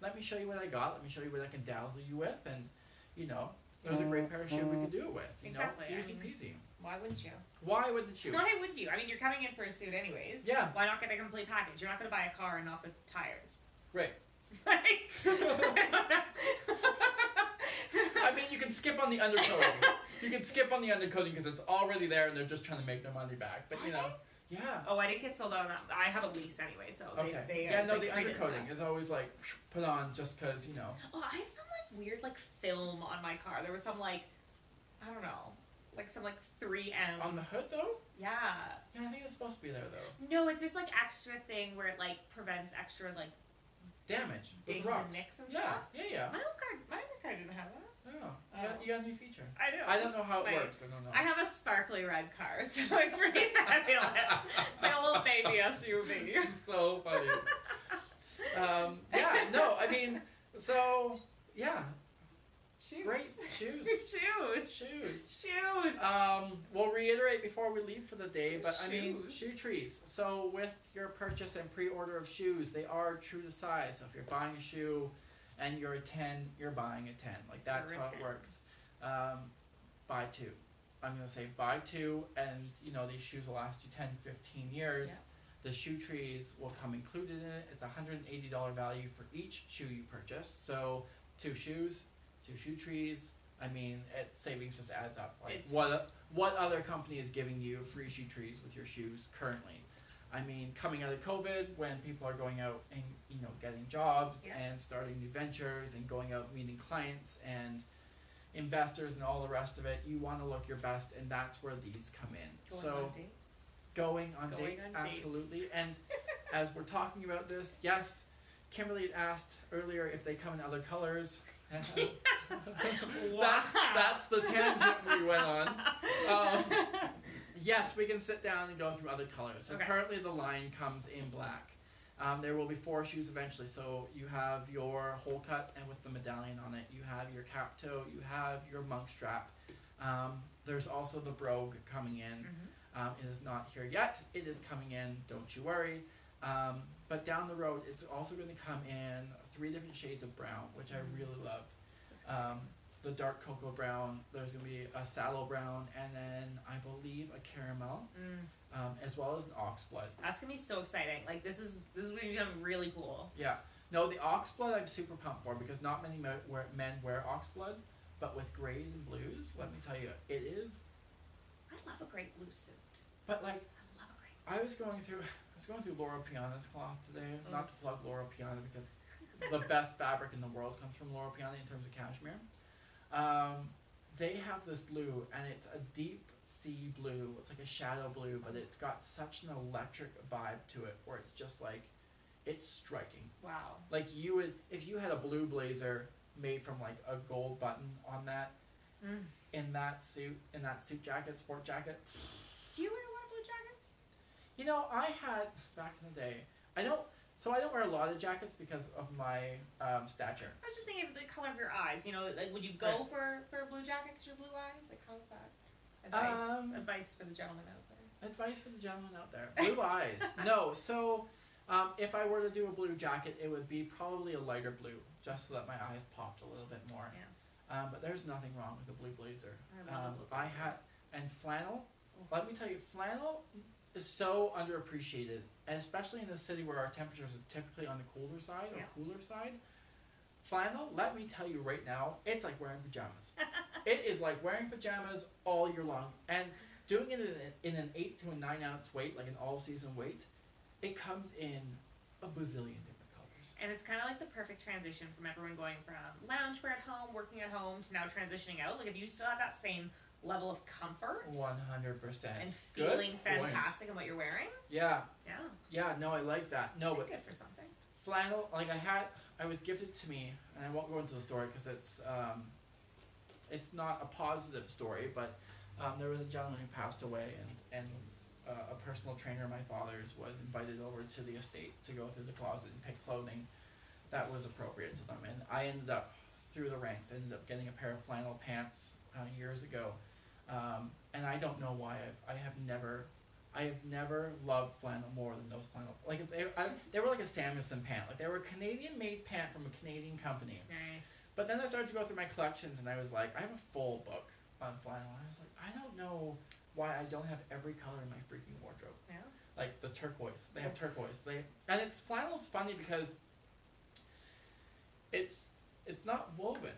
Let me show you what I got. Let me show you what I can dazzle you with, and, there's a great pair of shoes we could do it with. Easy peasy. Why wouldn't you? Why wouldn't you? Why would you? I mean, you're coming in for a suit anyways. Yeah. Why not get a complete package? You're not going to buy a car and not the tires. Right. I mean, you can skip on the undercoating. Because it's already there, and they're just trying to make their money back. But yeah. Oh, I didn't get sold out on that. I have a lease anyway, so the undercoating is always like put on just because Oh, I have some like weird like film on my car. There was some like, I don't know, like some like 3M on the hood though. Yeah. Yeah, I think it's supposed to be there though. No, it's this like extra thing where it like prevents extra like damage, dings with rocks. and nicks and stuff. Yeah. My other car didn't have that. Oh, you got a new feature. I don't know how it works. I don't know. I have a sparkly red car, so it's really fabulous. It's like a little baby SUV. So funny. Shoes. Great shoes. Shoes. We'll reiterate before we leave for the day, but Shoes. shoe trees. So with your purchase and pre-order of shoes, they are true to size. So if you're buying a shoe and you're a 10, you're buying a 10. Like, that's how it works. Buy two. I'm going to say buy two, and these shoes will last you 10, 15 years. Yeah. The shoe trees will come included in it. It's $180 value for each shoe you purchase. So 2 shoes, 2 shoe trees. I mean, savings just adds up. Like, what other company is giving you free shoe trees with your shoes currently? I mean, coming out of COVID, when people are going out and, you know, getting jobs and starting new ventures and going out meeting clients and investors and all the rest of it, you want to look your best, and that's where these come in. Going on dates, absolutely. And as we're talking about this, yes, Kimberly had asked earlier if they come in other colors. Wow. That's the tangent we went on. Yes, we can sit down and go through other colors. So currently the line comes in black. There will be 4 shoes eventually. So you have your hole cut and with the medallion on it. You have your cap toe. You have your monk strap. There's also the brogue coming in. It is not here yet. It is coming in. Don't you worry. But down the road, it's also going to come in 3 different shades of brown, which I really love. The dark cocoa brown, there's going to be a sallow brown, and then I believe a caramel, as well as an ox blood. That's going to be so exciting. Like, this is going to become really cool. Yeah. No, the ox blood I'm super pumped for, because not many men wear ox blood, but with grays and blues, let me tell you, it is. I love a great blue suit. But like, I love a great blue suit. I was going through Laura Piana's cloth today. Not to plug Laura Piana, because the best fabric in the world comes from Laura Piana in terms of cashmere. They have this blue, and it's a deep sea blue. It's like a shadow blue, but it's got such an electric vibe to it, where it's just like, it's striking. Wow. Like, you would, if you had a blue blazer made from like a gold button on that, in that suit jacket, sport jacket. Do you wear a lot of blue jackets? You know, I had back in the day. I don't wear a lot of jackets because of my stature. I was just thinking of the color of your eyes. You know, like, would you go for a blue jacket because your blue eyes? Like, how's that? Advice for the gentleman out there. Advice for the gentleman out there. Blue eyes. No, so if I were to do a blue jacket, it would be probably a lighter blue, just so that my eyes popped a little bit more. Yes. But there's nothing wrong with a blue blazer. I love And flannel. Let me tell you, flannel is so underappreciated, and especially in a city where our temperatures are typically on the cooler side or cooler side. Flannel, let me tell you right now, it's like wearing pajamas. It is like wearing pajamas all year long, and doing it in an 8 to a 9 ounce weight, like an all-season weight, it comes in a bazillion different colors. And it's kind of like the perfect transition from everyone going from loungewear at home, working at home, to now transitioning out. Like, if you still have that same level of comfort 100% and feeling fantastic in what you're wearing. Yeah. No, I like that. No, but good for something. Flannel, like I was gifted to me, and I won't go into the story because it's not a positive story, but there was a gentleman who passed away, and a personal trainer of my father's was invited over to the estate to go through the closet and pick clothing that was appropriate to them, and I ended up through the ranks. I ended up getting a pair of flannel pants years ago. And I don't know why I have never loved flannel more than those flannel. Like, they were like a Samuelson pant. Like, they were a Canadian-made pant from a Canadian company. Nice. But then I started to go through my collections, and I was like, I have a full book on flannel. I was like, I don't know why I don't have every color in my freaking wardrobe. Yeah. Like the turquoise. They have turquoise. And flannel's funny because it's not woven.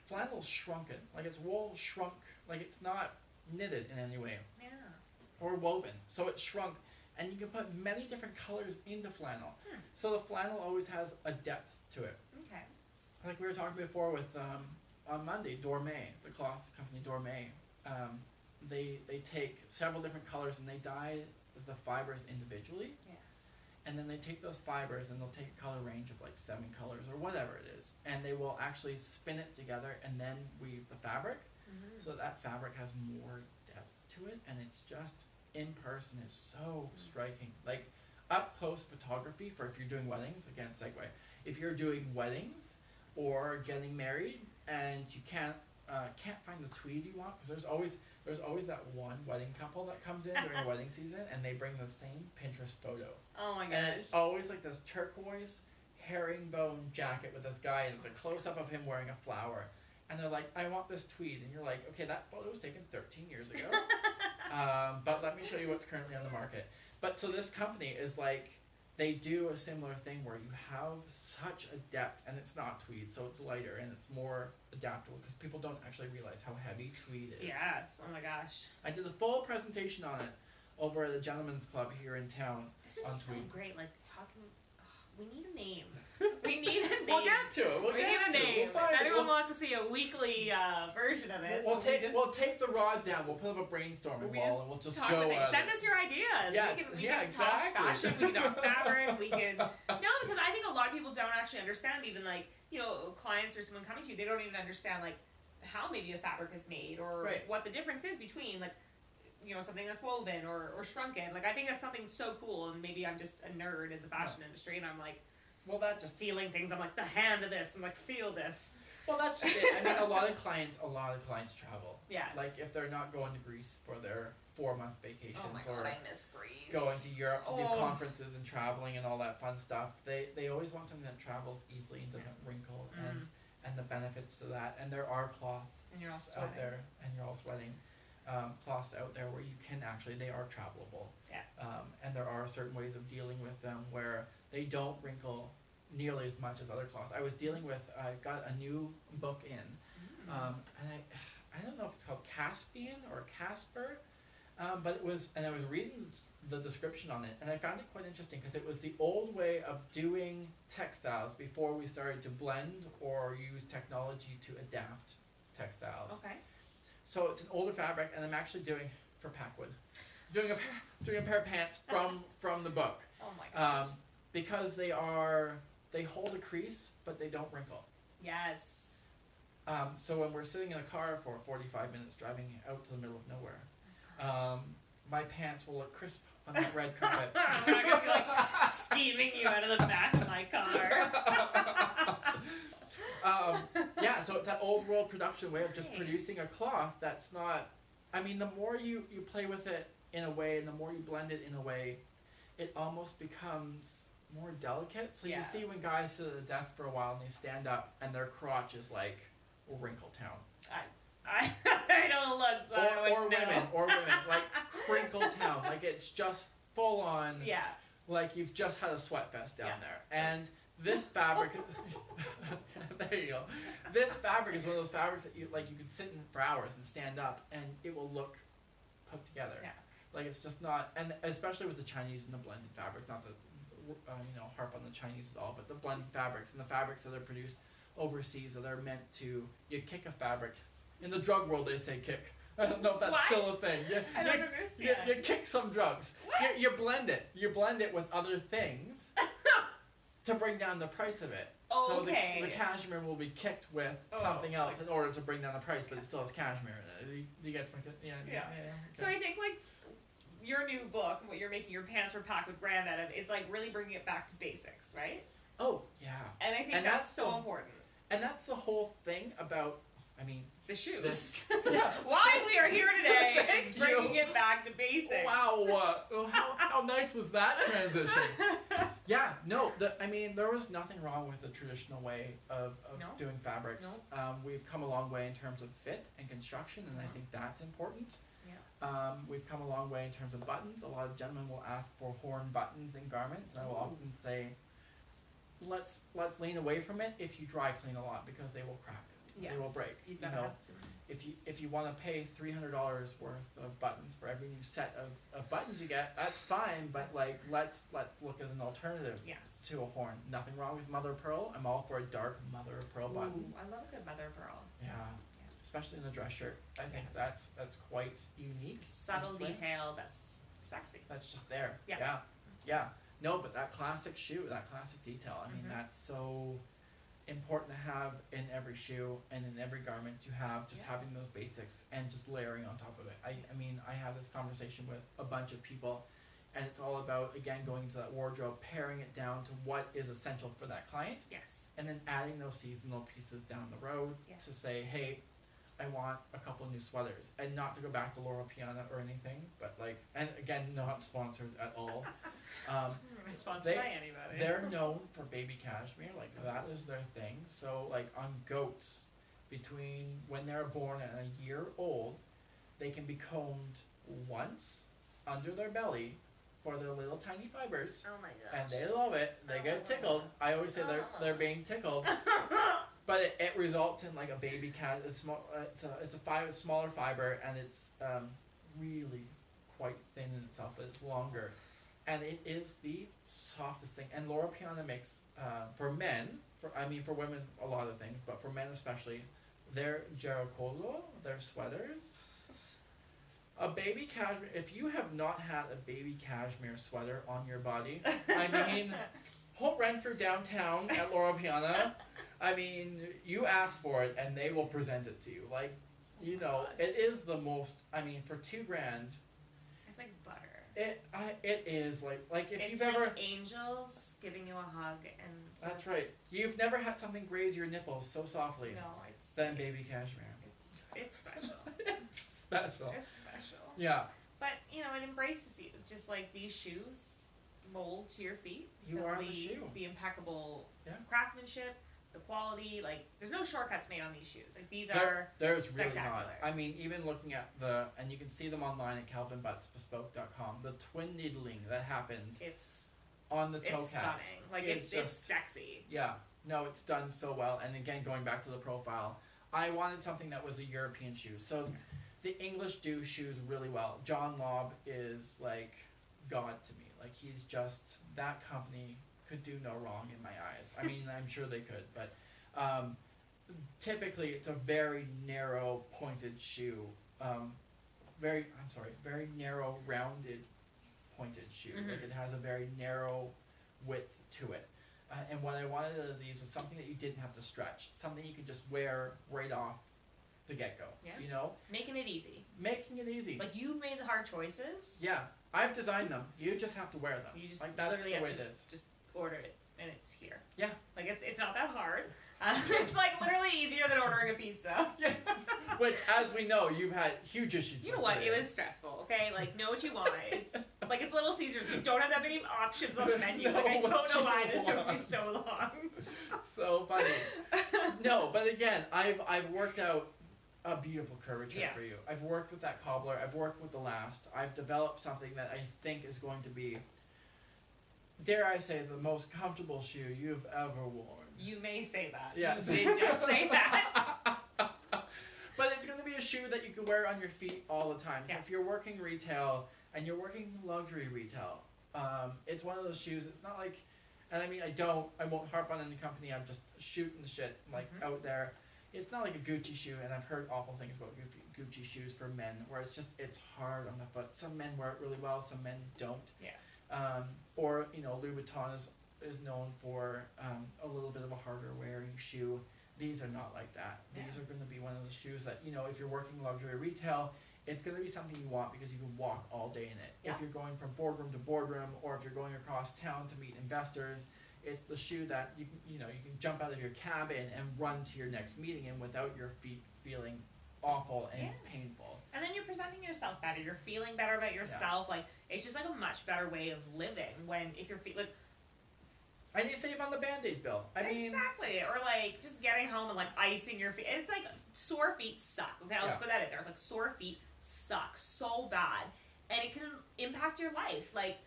Flannel's shrunken. Like, it's wool shrunk. Like, it's not knitted in any way. Yeah. Or woven. So it's shrunk. And you can put many different colors into flannel. So the flannel always has a depth to it. Okay. Like we were talking before with, on Monday, Dormay, the cloth company Dormay. They take several different colors and they dye the fibers individually. Yes. And then they take those fibers and they'll take a color range of like 7 colors or whatever it is. And they will actually spin it together and then weave the fabric. So that fabric has more depth to it. And it's just, in person, is so striking. Like, up close photography for if you're doing weddings, again, segue. If you're doing weddings or getting married and you can't find the tweed you want, because there's always that one wedding couple that comes in during wedding season and they bring the same Pinterest photo. Oh my gosh. And it's always like this turquoise herringbone jacket with this guy, and it's a close-up of him wearing a flower. And they're like, I want this tweed. And you're like, okay, that photo was taken 13 years ago. But let me show you what's currently on the market. But so this company is like, they do a similar thing where you have such a depth, and it's not tweed, so it's lighter and it's more adaptable because people don't actually realize how heavy tweed is. Yes. Oh my gosh. I did a full presentation on it over at the Gentlemen's Club here in town. This would on be so Tweed. great. Like talking. We need a name. We need a name. We'll get to it. We need a name. We'll If anyone wants to see a weekly version of this, we'll take the rod down. We'll put up a brainstorming wall and we'll just talk go. Send us your ideas. Yes, we can talk fashion. We can talk fabric. We can because I think a lot of people don't actually understand. Even like clients or someone coming to you, they don't even understand like how maybe a fabric is made or what the difference is between like something that's woven or shrunken. Like I think that's something so cool. And maybe I'm just a nerd in the fashion industry, and I'm like. Well, that just feeling things. I'm like the hand of this. I'm like feel this. Well, that's just it. I mean, a lot of clients travel. Yes. Like if they're not going to Greece for their 4-month vacations oh my God, I miss Greece. Going to Europe to do conferences and traveling and all that fun stuff, they always want something that travels easily and doesn't wrinkle and the benefits to that. And there are cloths out there, and you're all sweating. Cloths out there where you can they are travelable. Yeah. And there are certain ways of dealing with them where they don't wrinkle nearly as much as other cloths. I got a new book in, and I don't know if it's called Caspian or Casper, but it was, and I was reading the description on it, and I found it quite interesting because it was the old way of doing textiles before we started to blend or use technology to adapt textiles. Okay. So it's an older fabric, and I'm actually doing for Packwood, doing a pair of pants from the book. Oh my gosh. Because they hold a crease, but they don't wrinkle. Yes. So when we're sitting in a car for 45 minutes driving out to the middle of nowhere, my pants will look crisp on that red carpet. I'm not gonna be like steaming you out of the back of my car. So it's that old world production way of just producing a cloth that's not. I mean, the more you play with it in a way, and the more you blend it in a way, it almost becomes more delicate. So you see when guys sit at a desk for a while and they stand up and their crotch is like Wrinkle Town. I don't look so or women like Crinkle Town. Like it's just full on. Yeah. Like you've just had a sweat fest down there, and this fabric. There you go. This fabric is one of those fabrics that you can sit in for hours and stand up and it will look put together. Yeah. Like it's just not, and especially with the Chinese and the blended fabrics, not to harp on the Chinese at all, but the blended fabrics and the fabrics that are produced overseas that are meant to, you kick a fabric. In the drug world they say kick. I don't know if that's still a thing. I don't understand. You kick some drugs. You blend it. You blend it with other things to bring down the price of it. Oh, so okay. the cashmere will be kicked with something else in order to bring down the price, but it still has cashmere in it. You get yeah. Okay. So I think like your new book, what you're making your pants for Packwood brand out of, it's like really bringing it back to basics, right? Oh yeah. And I think that's so important. And that's the whole thing about. I mean, the shoes. Yeah. Why we are here today is bringing it back to basics. Wow. How nice was that transition? Yeah. No. There was nothing wrong with the traditional way of doing fabrics. No. We've come a long way in terms of fit and construction, and I think that's important. Yeah. We've come a long way in terms of buttons. A lot of gentlemen will ask for horn buttons in garments, and I will often say, let's lean away from it if you dry clean a lot because they will crack. Yes. They will break. If you want to pay $300 worth of buttons for every new set of buttons you get, that's fine. But let's look at an alternative to a horn. Nothing wrong with mother of pearl. I'm all for a dark mother of pearl button. I love a good mother of pearl. Yeah. Especially in a dress shirt. I think that's quite unique. Subtle detail that's sexy. That's just there. Yeah. Yeah. No, but that classic shoe, that classic detail. I mean, that's so important to have in every shoe and in every garment. You have just having those basics and just layering on top of it. I mean, I have this conversation with a bunch of people, and it's all about, again, going into that wardrobe, paring it down to what is essential for that client. Yes. And then adding those seasonal pieces down the road to say, hey, I want a couple of new sweaters, and not to go back to Laurel Piana or anything, but and again, not sponsored at all. It's sponsored by anybody. They're known for baby cashmere, that is their thing. So on goats, between when they're born and a year old, they can be combed once under their belly for their little tiny fibers. Oh my gosh. And they love it. They get tickled. I always say they're being tickled. But it results in a baby cat. It's a smaller fiber, and it's really quite thin in itself, but it's longer. And it is the softest thing. And Loro Piana makes, for men, for women a lot of things, but for men especially, their Gerocolo, their sweaters. A baby cashmere, if you have not had a baby cashmere sweater on your body, I mean, Holt Renfrew downtown at Loro Piana, I mean, you ask for it and they will present it to you. Like, you know, it is the most, I mean, for $2,000. It's like butter. It is like if it's you've like ever angels giving you a hug and just, that's right. You've never had something graze your nipples so softly. No, it's than baby cashmere. It's special. It's special. It's special. Yeah. But you know, it embraces you. Just like these shoes mold to your feet. You are the shoe. The impeccable craftsmanship, the quality. Like, there's no shortcuts made on these shoes. Like, these are there's really spectacular. not. I mean, even looking at and you can see them online at calvinbuttsbespoke.com. The twin needling that happens. It's on the toe caps. It's stunning. Like, it's sexy. Yeah. No, it's done so well. And again, going back to the profile, I wanted something that was a European shoe. So the English do shoes really well. John Lobb is like God to me. Like, he's just, that company could do no wrong in my eyes. I mean, I'm sure they could, but typically it's a very narrow pointed shoe. Very narrow rounded pointed shoe. Mm-hmm. Like, it has a very narrow width to it. And what I wanted out of these was something that you didn't have to stretch. Something you could just wear right off the get-go. Yeah. You know? Making it easy. Making it easy. Like, you've made the hard choices. Yeah. I've designed them. You just have to wear them. You just like, that's the way it is. Just order it, and it's here. Yeah. Like, it's not that hard. It's like literally easier than ordering a pizza. Yeah. Which, as we know, you've had huge issues with. You know what? Today. It was stressful, okay? Like, know what you want. It's like, it's Little Caesars. You don't have that many options on the menu. Like, I don't know why this took me so long. So funny. No, but again, I've worked out a beautiful curvature for you. I've worked with that cobbler. I've worked with the last. I've developed something that I think is going to be, dare I say, the most comfortable shoe you've ever worn. You may say that. Yes. You did just say that. But it's going to be a shoe that you can wear on your feet all the time. So if you're working retail and you're working luxury retail, it's one of those shoes. It's not like, and I mean, I won't harp on any company. I'm just shooting the shit like out there. It's not like a Gucci shoe, and I've heard awful things about Gucci shoes for men, where it's hard on the foot. Some men wear it really well, some men don't. Yeah. Or, you know, Louis Vuitton is known for a little bit of a harder wearing shoe. These are not like that. These are going to be one of the shoes that, you know, if you're working luxury retail, it's going to be something you want because you can walk all day in it. Yeah. If you're going from boardroom to boardroom, or if you're going across town to meet investors, it's the shoe that you can jump out of your cabin and run to your next meeting in without your feet feeling awful and painful. And then you're presenting yourself better. You're feeling better about yourself. Like, it's just like a much better way of living if your feet, like, and you save on the Band-Aid bill. I mean, exactly. Or like just getting home and like icing your feet. It's like sore feet suck. Okay, I'll just put that in there. Like, sore feet suck so bad, and it can impact your life. Like,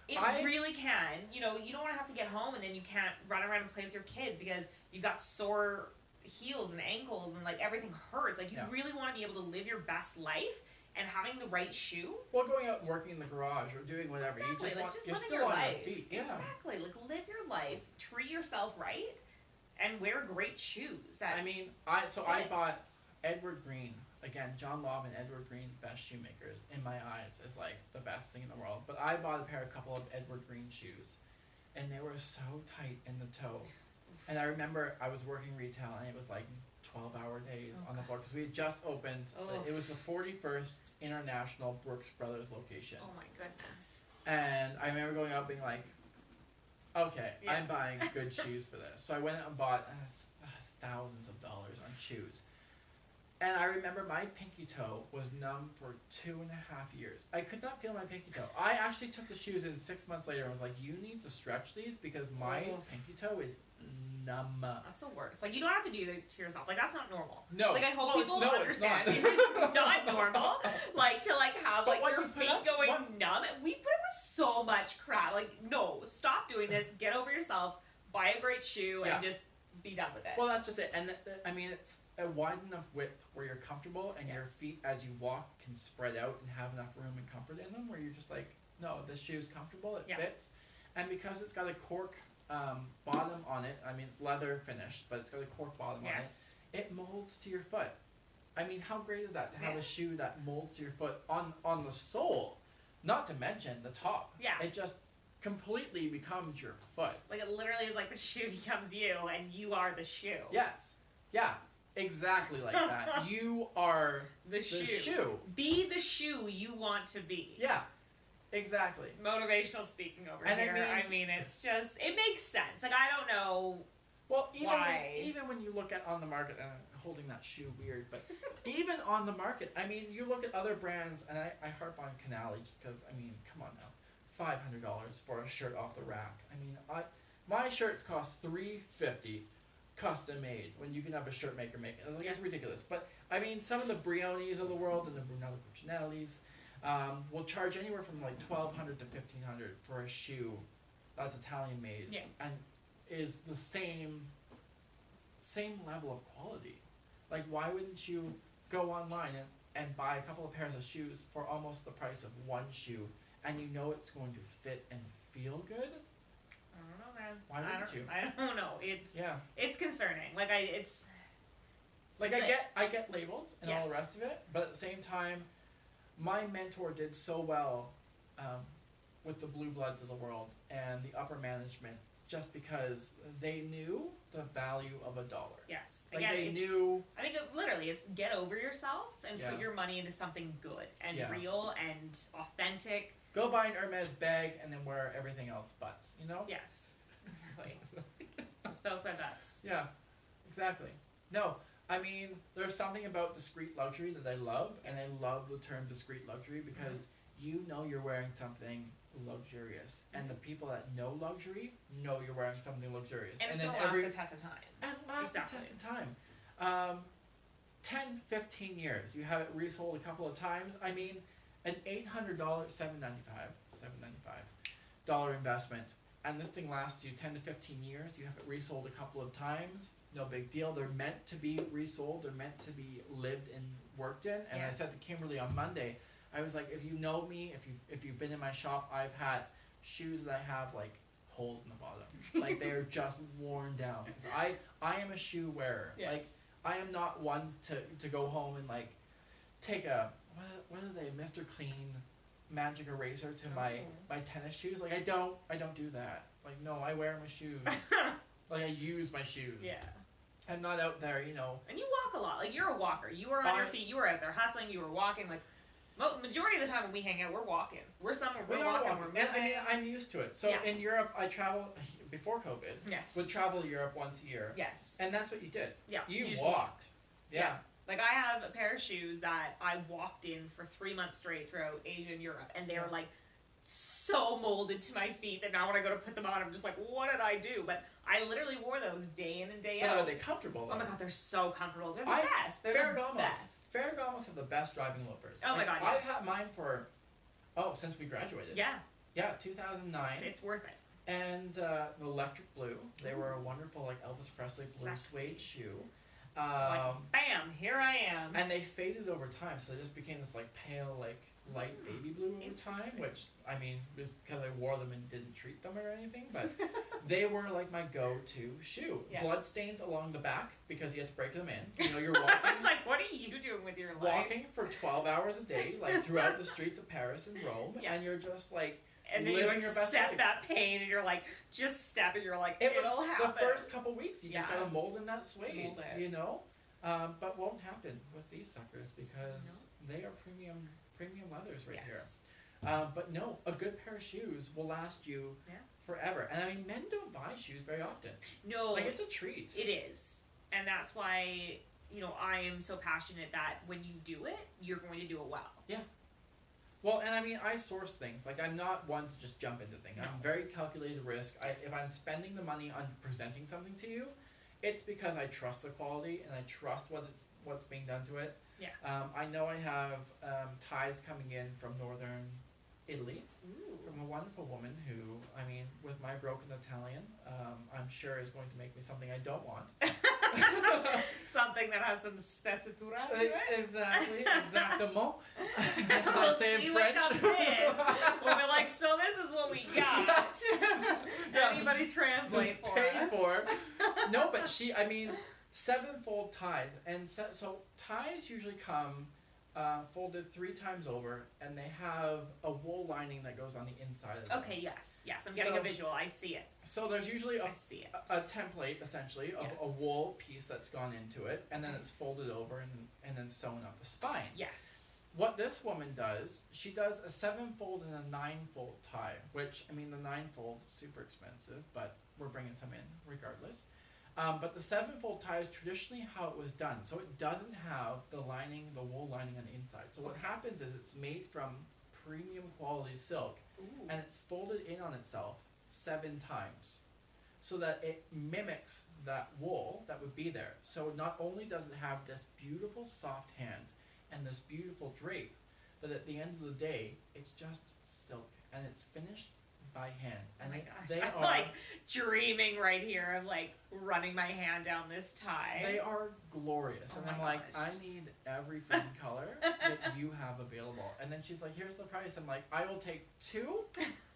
it really can. You know, you don't want to have to get home and then you can't run around and play with your kids because you've got sore heels and ankles and like everything hurts. Like, you really want to be able to live your best life. And having the right shoe. Well, going out and working in the garage or doing whatever. Exactly. You're living still your on life. your feet. Yeah. Exactly. Like, live your life, treat yourself right, and wear great shoes. I bought Edward Green. Again, John Lobb and Edward Green, best shoemakers in my eyes, is like the best thing in the world. But I bought a couple of Edward Green shoes, and they were so tight in the toe. And I remember I was working retail, and it was like 12-hour days on the floor because we had just opened. It was the 41st International Brooks Brothers location. Oh my goodness. And I remember going out being like, okay, I'm buying good shoes for this. So I went out and bought thousands of dollars on shoes. And I remember my pinky toe was numb for 2.5 years. I could not feel my pinky toe. I actually took the shoes in 6 months later and was like, you need to stretch these because my pinky toe is numb. That's the worst. Like, you don't have to do that to yourself. Like, that's not normal. No. Like, I hope people understand. It's not. It's not normal. Like, to like have like your feet going numb. We put up with so much crap. Like, no, stop doing this. Get over yourselves. Buy a great shoe and just be done with it. Well, that's just it. And I mean, a wide enough width where you're comfortable and your Yes. feet as you walk can spread out and have enough room and comfort in them where you're just like, no, this shoe's comfortable, it Yeah. fits. And because it's got a cork bottom on it, I mean it's leather finished, but it's got a cork bottom Yes. on it molds to your foot. I mean, how great is that to have Yeah. a shoe that molds to your foot on the sole, not to mention the top. Yeah. It just completely becomes your foot. Like, it literally is like the shoe becomes you, and you are the shoe. Yes. Yeah. Exactly like that. You are The shoe. Be the shoe you want to be. Yeah. Exactly. Motivational speaking over And here. I I mean, it's just, it makes sense. Like, I don't know. Well, Why? even when you look at on the market, and I'm holding that shoe weird, but even on the market, I mean, you look at other brands, and I harp on Canali just because, I mean, come on now, $500 for a shirt off the rack. I mean, my shirts cost $350, custom made, when you can have a shirt maker make it. Like, it's ridiculous. But I mean, some of the Briones of the world and the Brunello Cucinellis will charge anywhere from like $1,200 to $1,500 for a shoe that's Italian made, Yeah. and is the same level of quality. Like, why wouldn't you go online and buy a couple of pairs of shoes for almost the price of one shoe, and you know it's going to fit and feel good? I don't know, man. Why wouldn't you? I don't know. Yeah. It's concerning. Like, it's Like, I get labels and all the Yes. rest of it, but at the same time, my mentor did so well with the Blue Bloods of the world and the upper management, just because they knew the value of $1. yes. Like, Again, they it's, knew. I think literally it's get over yourself and Yeah. put your money into something good and Yeah. real and authentic. Go buy an Hermes bag and then wear everything else butts, you know? Yes. Exactly. Bespoke by Butts. Yeah, exactly. No, I mean, there's something about discreet luxury that I love, and I Yes. love the term discreet luxury because you know you're wearing something luxurious, and the people that know luxury know you're wearing something luxurious. And it's then gonna last the test of time. and last Exactly. the test of time. 10, 15 years, you have it resold a couple of times. I mean, an $800, $795 investment, and this thing lasts you 10 to 15 years. You have it resold a couple of times. No big deal. They're meant to be resold. They're meant to be lived and worked in. And I Yeah. said to Kimberly on Monday, I was like, if you know me, if you've been in my shop, I've had shoes that I have like holes in the bottom, like they are just worn down. Because I am a shoe wearer. Yes. Like, I am not one to go home and like take a what are they, Mr. Clean magic eraser to my tennis shoes. Like, I don't do that. Like, no, I wear my shoes. Like, I use my shoes. Yeah. I'm not out there, you know. And you walk a lot. Like, you're a walker. You are on your feet. You were out there hustling. You were walking. Like, majority of the time when we hang out, we're walking. We're somewhere. We're walking. We're moving. And I mean, I'm used to it. So Yes. in Europe, I travel before COVID. Yes. Would travel to Europe once a year. Yes. And that's what you did. Yeah. You just walked. Yeah. Like, I have a pair of shoes that I walked in for 3 months straight throughout Asia and Europe, and they were like so molded to my feet that now when I go to put them on, I'm just like, what did I do? But I literally wore those day in and day But out. are they comfortable though? Oh my god, they're so comfortable. They're the I- best. They're the best. Ferragamos have the best driving loafers. Oh my God, I've yes. had mine for since we graduated. Yeah, Yeah, 2009. it's worth it. And the electric blue. They were a wonderful like Elvis Presley blue Sexy. suede shoe. Like, bam, here I am. And they faded over time, so they just became this like pale, like light baby blue over time, Interesting. which I mean, was because I wore them and didn't treat them or anything, but they were like my go-to shoe. Yeah. Blood stains along the back because you had to break them in. You know, you're walking. It's like, what are you doing with your life? Walking for 12 hours a day, like throughout the streets of Paris and Rome, Yeah. and you're just like And then you living your best accept life. that pain, and you're like, just step it. You're like, It was it'll happen. the first couple weeks. You just Yeah. gotta mold in that suede, Mold it. you know. But won't happen with these suckers because they are premium leathers right Yes. here. But no, a good pair of shoes will last you forever. And I mean, men don't buy shoes very often. No, Like, it's a treat. it is, and that's why I am so passionate that when you do it, you're going to do it well. Well, and I mean, I source things. Like, I'm not one to just jump into things. No. I'm very calculated risk. Yes. If I'm spending the money on presenting something to you, it's because I trust the quality and I trust what's being done to it. Yeah. I know I have ties coming in from northern Italy from a wonderful woman who, I mean, with my broken Italian, I'm sure is going to make me something I don't want. Something that has some spezzatura to it. Exactly, exactement. As I We'll say see in what French. comes in. We'll be like, so this is what we got. Yeah. Anybody translate for Pay us? for. No, but I mean, 7-fold ties. And so ties usually come folded 3 times over, and they have a wool lining that goes on the inside of them. Okay, yes, I'm getting a visual. I see it. So there's usually I see it. a template, essentially, of Yes. a wool piece that's gone into it, and then it's folded over and then sewn up the spine. Yes. What this woman does, she does a 7-fold and a 9-fold tie, which, I mean, the 9-fold is super expensive, but we're bringing some in regardless. But the 7-fold tie is traditionally how it was done. So it doesn't have the lining, the wool lining on the inside. So what happens is it's made from premium quality silk, Ooh. and it's folded in on itself 7 times so that it mimics that wool that would be there. So not only does it have this beautiful soft hand and this beautiful drape, but at the end of the day, it's just silk, and it's finished by hand. And oh my gosh, they I'm are like dreaming right here of like running my hand down this tie. they are glorious. Oh And my I'm like, gosh. I need every freaking color that you have available. And then she's like, here's the price. I'm like, I will take 2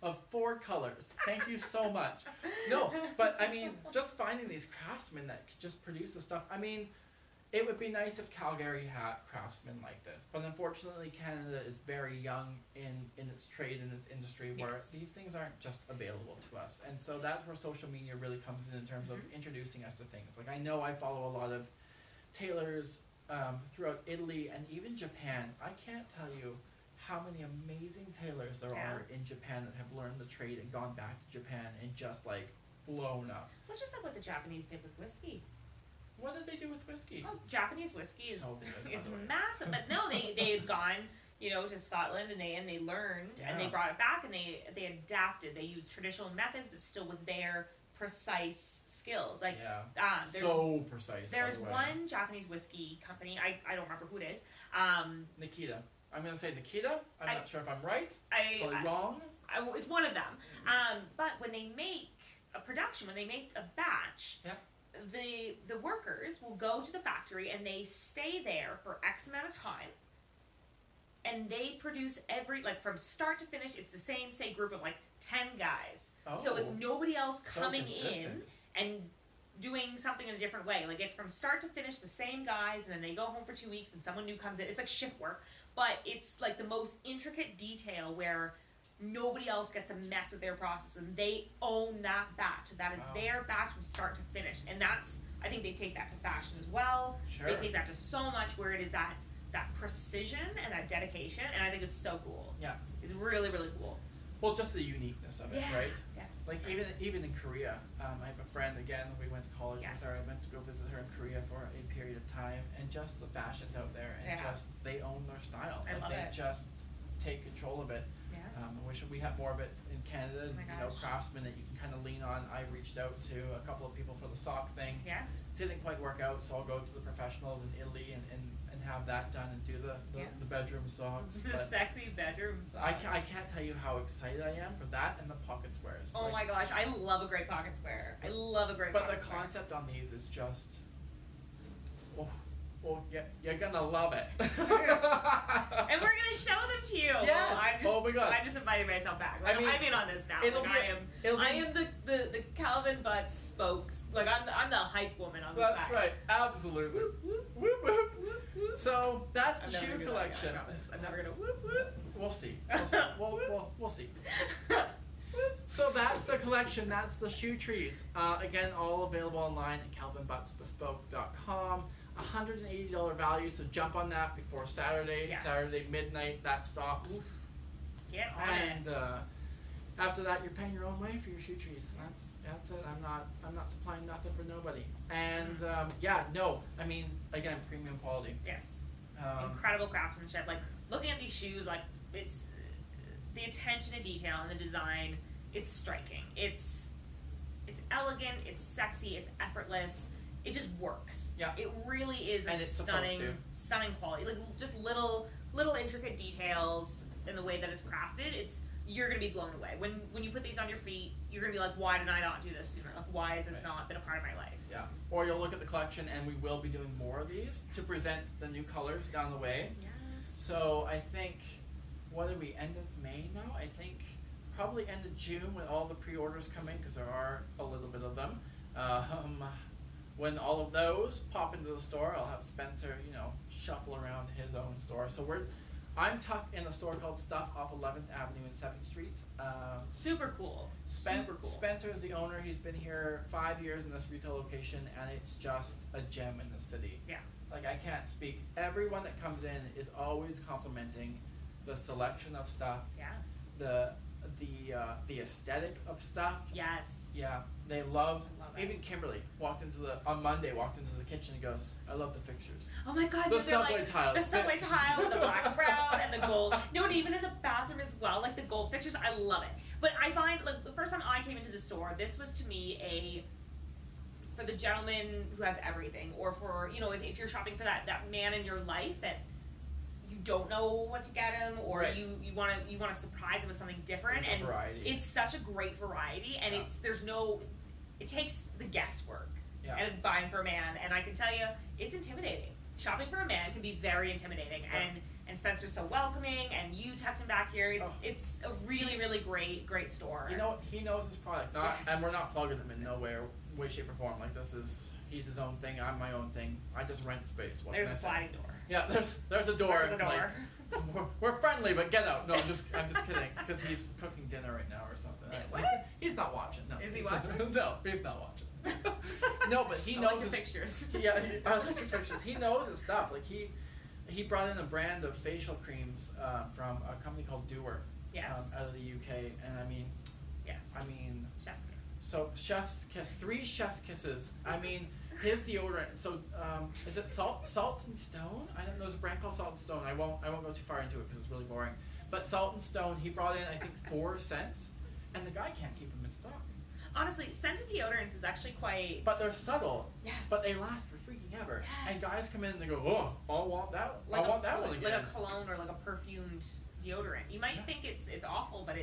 of 4 colors. Thank you so much. No, but I mean, just finding these craftsmen that could just produce the stuff. I mean, it would be nice if Calgary had craftsmen like this, but unfortunately Canada is very young in its trade and its industry, where Yes. these things aren't just available to us. And so that's where social media really comes in terms of introducing us to things. Like, I know I follow a lot of tailors throughout Italy and even Japan. I can't tell you how many amazing tailors there are in Japan that have learned the trade and gone back to Japan and just like blown up. What's just like what the Japanese did with whiskey? What did they do with whiskey? Oh, Japanese whiskey is So good, by it's the way. massive, but no, they had gone, you know, to Scotland and they learned and they Yeah. brought it back and they adapted. They used traditional methods, but still with their precise skills. Like there's so precise. there's by the way. one Japanese whiskey company. I don't remember who it is. Nikita. I'm gonna say Nikita. I'm not sure if I'm right. Probably I wrong. it's one of them. But when they make a production, when they make a batch, the workers will go to the factory and they stay there for X amount of time, and they produce like from start to finish. It's the same, say, group of like 10 guys. So it's nobody else coming in and doing something in a different way. Like, it's from start to finish the same guys, and then they go home for 2 weeks and someone new comes in. It's like shift work, but it's like the most intricate detail where nobody else gets to mess with their process, and they own that batch. That is their batch from start to finish. And that's, I think they take that to fashion as well. Sure. They take that to so much where it is that precision and that dedication, and I think it's so cool. Yeah. It's really, really cool. Well, just the uniqueness of it, right? Yeah. Like even in Korea, I have a friend, again, we went to college with her. I went to go visit her in Korea for a period of time, and just the fashions out there, and just they own their style. I love they it. just take control of it. Yeah. I wish we had more of it in Canada. Oh my You know, gosh. craftsmen that you can kind of lean on. I reached out to a couple of people for the sock thing. Yes. Didn't quite work out, so I'll go to the professionals in Italy and have that done and do the bedroom socks. The But sexy bedroom socks. I can't tell you how excited I am for that and the pocket squares. Oh my gosh, I love a great pocket square. I love a great But the pocket square. concept on these is just, yeah, you're gonna love it. And we're gonna show them to you. Yes. I'm just, Oh my God. I'm just inviting myself back. Like, I mean, I'm in on this now. it'll Like, be- I am the Calvin Butts spokes. Like, I'm the hype woman on the side. That's right, absolutely. Whoop, whoop, Whoop, whoop. whoop, whoop. So that's the I'm never shoe gonna do that collection. again, I promise. I'm never gonna whoop whoop. We'll see. We'll see. So that's the collection. That's the shoe trees. Again, all available online at calvinbuttsbespoke.com. $180 value, so jump on that before Saturday. Yes. Saturday midnight, that stops. Oof. Get on And it. after that, you're paying your own way for your shoe trees. That's it. I'm not supplying nothing for nobody. And I mean, again, premium quality. Yes. Um, Incredible craftsmanship. Like, looking at these shoes, like, it's the attention to detail and the design. It's striking. It's elegant. It's sexy. It's effortless. It just works. Yeah. It really is a And it's supposed stunning to. quality. Like, just little intricate details. and the way that it's crafted, you're gonna be blown away. When you put these on your feet, you're gonna be like, why did I not do this sooner? Like, why has this not been a part of my life? Yeah. Or you'll look at the collection, and we will be doing more of these to present the new colors down the way. Yes. So I think, what did we, end of May now? I think probably end of June when all the pre-orders come in, because there are a little bit of them. When all of those pop into the store, I'll have Spencer, shuffle around his own store. So I'm tucked in a store called Stuff off 11th Avenue and 7th Street. Super cool. Super cool. Spencer is the owner. He's been here 5 years in this retail location, and it's just a gem in the city. Yeah. Like, I can't speak. Everyone that comes in is always complimenting the selection of stuff. Yeah. The aesthetic of stuff. Yes. Yeah, they love it. Even Kimberly on Monday walked into the kitchen and goes, I love the fixtures. Oh my God, the subway tiles. The subway tile with the black brown and the gold. No, and even in the bathroom as well, like the gold fixtures, I love it. But I find, like, the first time I came into the store, this was to me for the gentleman who has everything, or for, if you're shopping for that man in your life that you don't know what to get him, or right. you want to surprise him with something different. There's and variety. It's such a great variety, and it takes the guesswork and buying for a man, and I can tell you, it's intimidating. Shopping for a man can be very intimidating, and Spencer's so welcoming, and you tucked him back here. It's a really, really great store. He knows his product, and we're not plugging him in no way, shape, or form. Like, he's his own thing, I'm my own thing. I just rent space. There's a sliding door. Yeah, there's a door. There's a door. Like, we're friendly, but get out. No, I'm just kidding, because he's cooking dinner right now or something. What? He's not watching. No. Is he watching? No, he's not watching. No, but he knows I like your pictures. Yeah, I like your pictures. He knows his stuff. Like, he brought in a brand of facial creams from a company called Doer. Yes. Out of the UK, and yes. Chef's kiss. So chef's kiss, 3 chef's kisses. His deodorant. So is it Salt and Stone? I don't know. There's a brand called Salt and Stone. I won't go too far into it because it's really boring. But Salt and Stone, he brought in, I think, 4 scents, and the guy can't keep them in stock. Honestly, scented deodorants is actually quite. But they're subtle. Yes. But they last for freaking ever. Yes. And guys come in and they go, oh, I want that. I want that one again. Like a cologne or like a perfumed deodorant. You might think it's awful, but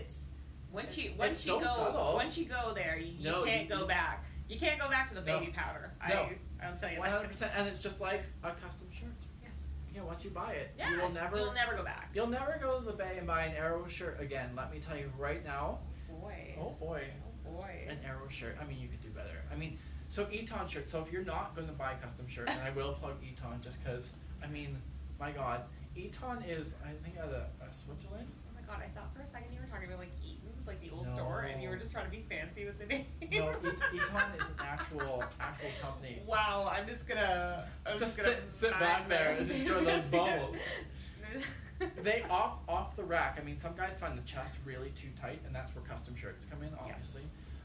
once you go there, you can't go back. You can't go back to the baby powder. I'll tell you 100%, that. and it's just like a custom shirt. Yes. Once you buy it, you'll never go back. You'll never go to the Bay and buy an Arrow shirt again. Let me tell you right now. Oh boy. An Arrow shirt. You could do better. So Eton shirt. So if you're not going to buy a custom shirt, and I will plug Eton just because, my God, Eton is, I think, out of Switzerland. Oh my God, I thought for a second you were talking about like Eaton's, like the old store, and you were just trying to be fancy with the name. No, Eton is an actual company. Wow, I'm just gonna sit back there and enjoy those bubbles. They off the rack. Some guys find the chest really too tight, and that's where custom shirts come in, obviously.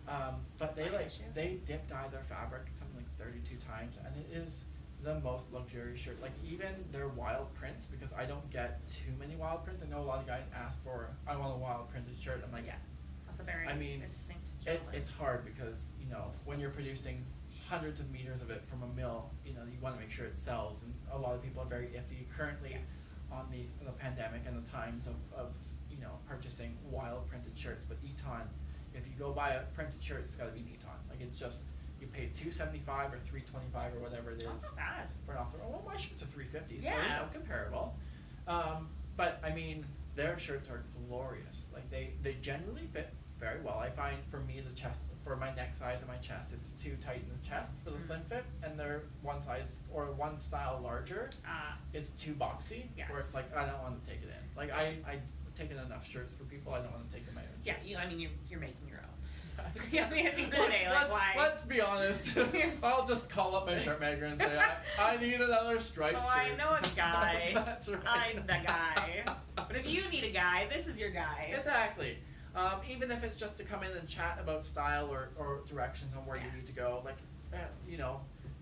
Yes. But they dip dye their fabric something like 32 times, and it is the most luxurious shirt. Like, even their wild prints, because I don't get too many wild prints. I know a lot of guys ask for, I want a wild printed shirt. I'm like, yes, that's a very distinct. It's hard because when you're producing hundreds of meters of it from a mill, you want to make sure it sells, and a lot of people are very iffy currently. Yes. On the pandemic and the times of purchasing wild printed shirts. But Eton, if you go buy a printed shirt, it's got to be an Eton. Like, it's just, you pay $275 or $325 or whatever it is. That's not bad. For an offer. Well, my shirts are $350, yeah. So comparable. But their shirts are glorious. Like, they generally fit very well. I find, for me, the chest, for my neck size and my chest, it's too tight in the chest for the slim fit, and they're one size or one style larger is too boxy, yes. Where it's like, I don't want to take it in. Like, I've taken enough shirts for people, I don't want to take in my own shirts. Yeah, you're making your own. At the end of the day, why? Let's be honest. I'll just call up my shirt maker and say, I need another striped shirt. I know a guy. That's right. I'm the guy. But if you need a guy, this is your guy. Exactly. Even if it's just to come in and chat about style or directions on where you need to go, like,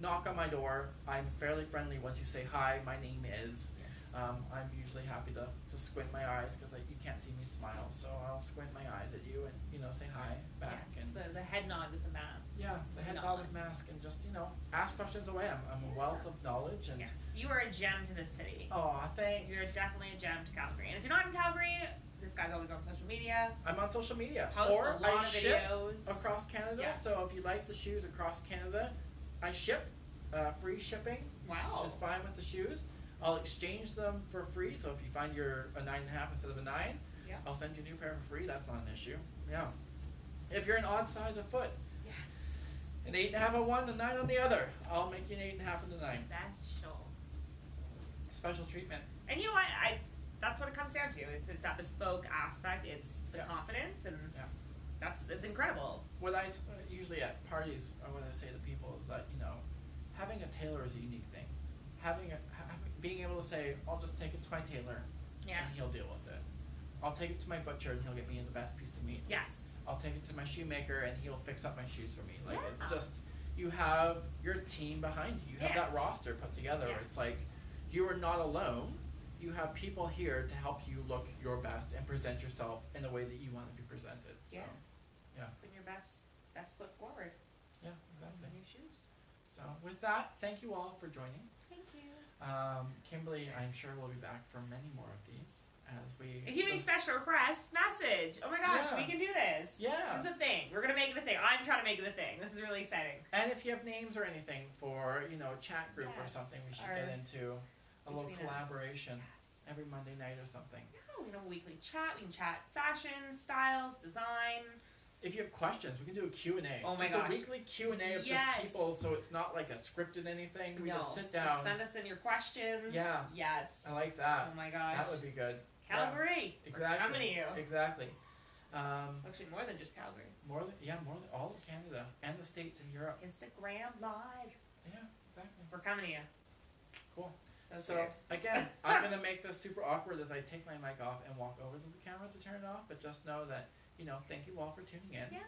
knock on my door. I'm fairly friendly once you say, hi, my name is. Yes. I'm usually happy to squint my eyes because you can't see me smile, so I'll squint my eyes at you and, say hi back. Yeah, and the head nod with the mask. Yeah, the head nod with mask, and just, ask questions away. I'm a wealth of knowledge. And yes, you are a gem to this city. Aw, thanks. You're definitely a gem to Calgary. And if you're not in Calgary, media? I'm on social media. Post Or a lot I of ship videos. across Canada. Yes. So if you like the shoes across Canada, I ship. Free shipping. Wow. Is fine with the shoes. I'll exchange them for free. So if you find you're a 9.5 instead of a 9, Yeah. I'll send you a new pair for free. That's not an issue. Yeah. If you're an odd size of foot, Yes. an 8.5 on one, a 9 on the other, I'll make you an 8.5 and a 9. Special. Special treatment. And you know what? That's what it comes down to. It's that bespoke aspect. It's the confidence, and it's incredible. What I usually at parties, or what I say to people is that, you know, having a tailor is a unique thing. Being able to say, I'll just take it to my tailor, and he'll deal with it. I'll take it to my butcher, and he'll get me the best piece of meat. Yes. I'll take it to my shoemaker, and he'll fix up my shoes for me. Like, it's just, you have your team behind you. You have that roster put together. Yeah. It's like, you are not alone. You have people here to help you look your best and present yourself in the way that you want to be presented. So, Putting your best foot forward. Yeah, exactly. New shoes. So with that, thank you all for joining. Thank you. Kimberly, I'm sure we'll be back for many more of these as we. If you have any special requests, message. Oh my gosh, Yeah. we can do this. Yeah. This is a thing. We're gonna make it a thing. I'm trying to make it a thing. This is really exciting. And if you have names or anything for, you know, a chat group or Yes, something, we should or get into a little between us. collaboration Yes. every Monday night or something. Yeah, we can have a weekly chat. We can chat fashion, styles, design. If you have questions, we can do a Q&A. Oh my just gosh. a weekly Q&A of Yes. just people, so it's not like a scripted anything. We No, just sit down. Just send us in your questions. Yeah. Yes. I like that. Oh my gosh. That would be good. Calgary. Yeah. We're Exactly. coming to you. Exactly. Actually, more than just Calgary. More than all of Canada and the States and Europe. Instagram live. Yeah, exactly. We're coming to you. Cool. That's So weird. again, I'm gonna make this super awkward as I take my mic off and walk over to the camera to turn it off. But just know that, you know, thank you all for tuning in. Yeah.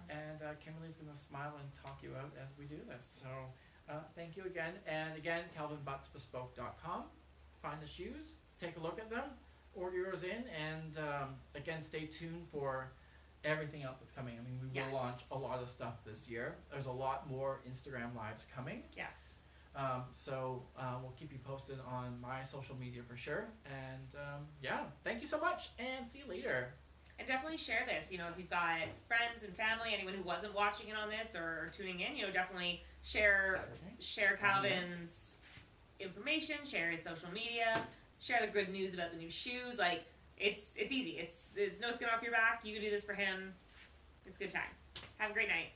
And Kimberly's gonna smile and talk you out as we do this. So thank you again. And again, CalvinButtsBespoke.com. Find the shoes, take a look at them, order yours in, and again, stay tuned for everything else that's coming. I mean, we will launch a lot of stuff this year. There's a lot more Instagram lives coming. Yes. So we'll keep you posted on my social media for sure. And yeah, thank you so much, and see you later. And definitely share this. You know, if you've got friends and family, anyone who wasn't watching it on this or tuning in, you know, definitely share Calvin's information, share his social media, share the good news about the new shoes. Like, it's easy. It's no skin off your back. You can do this for him. It's a good time. Have a great night.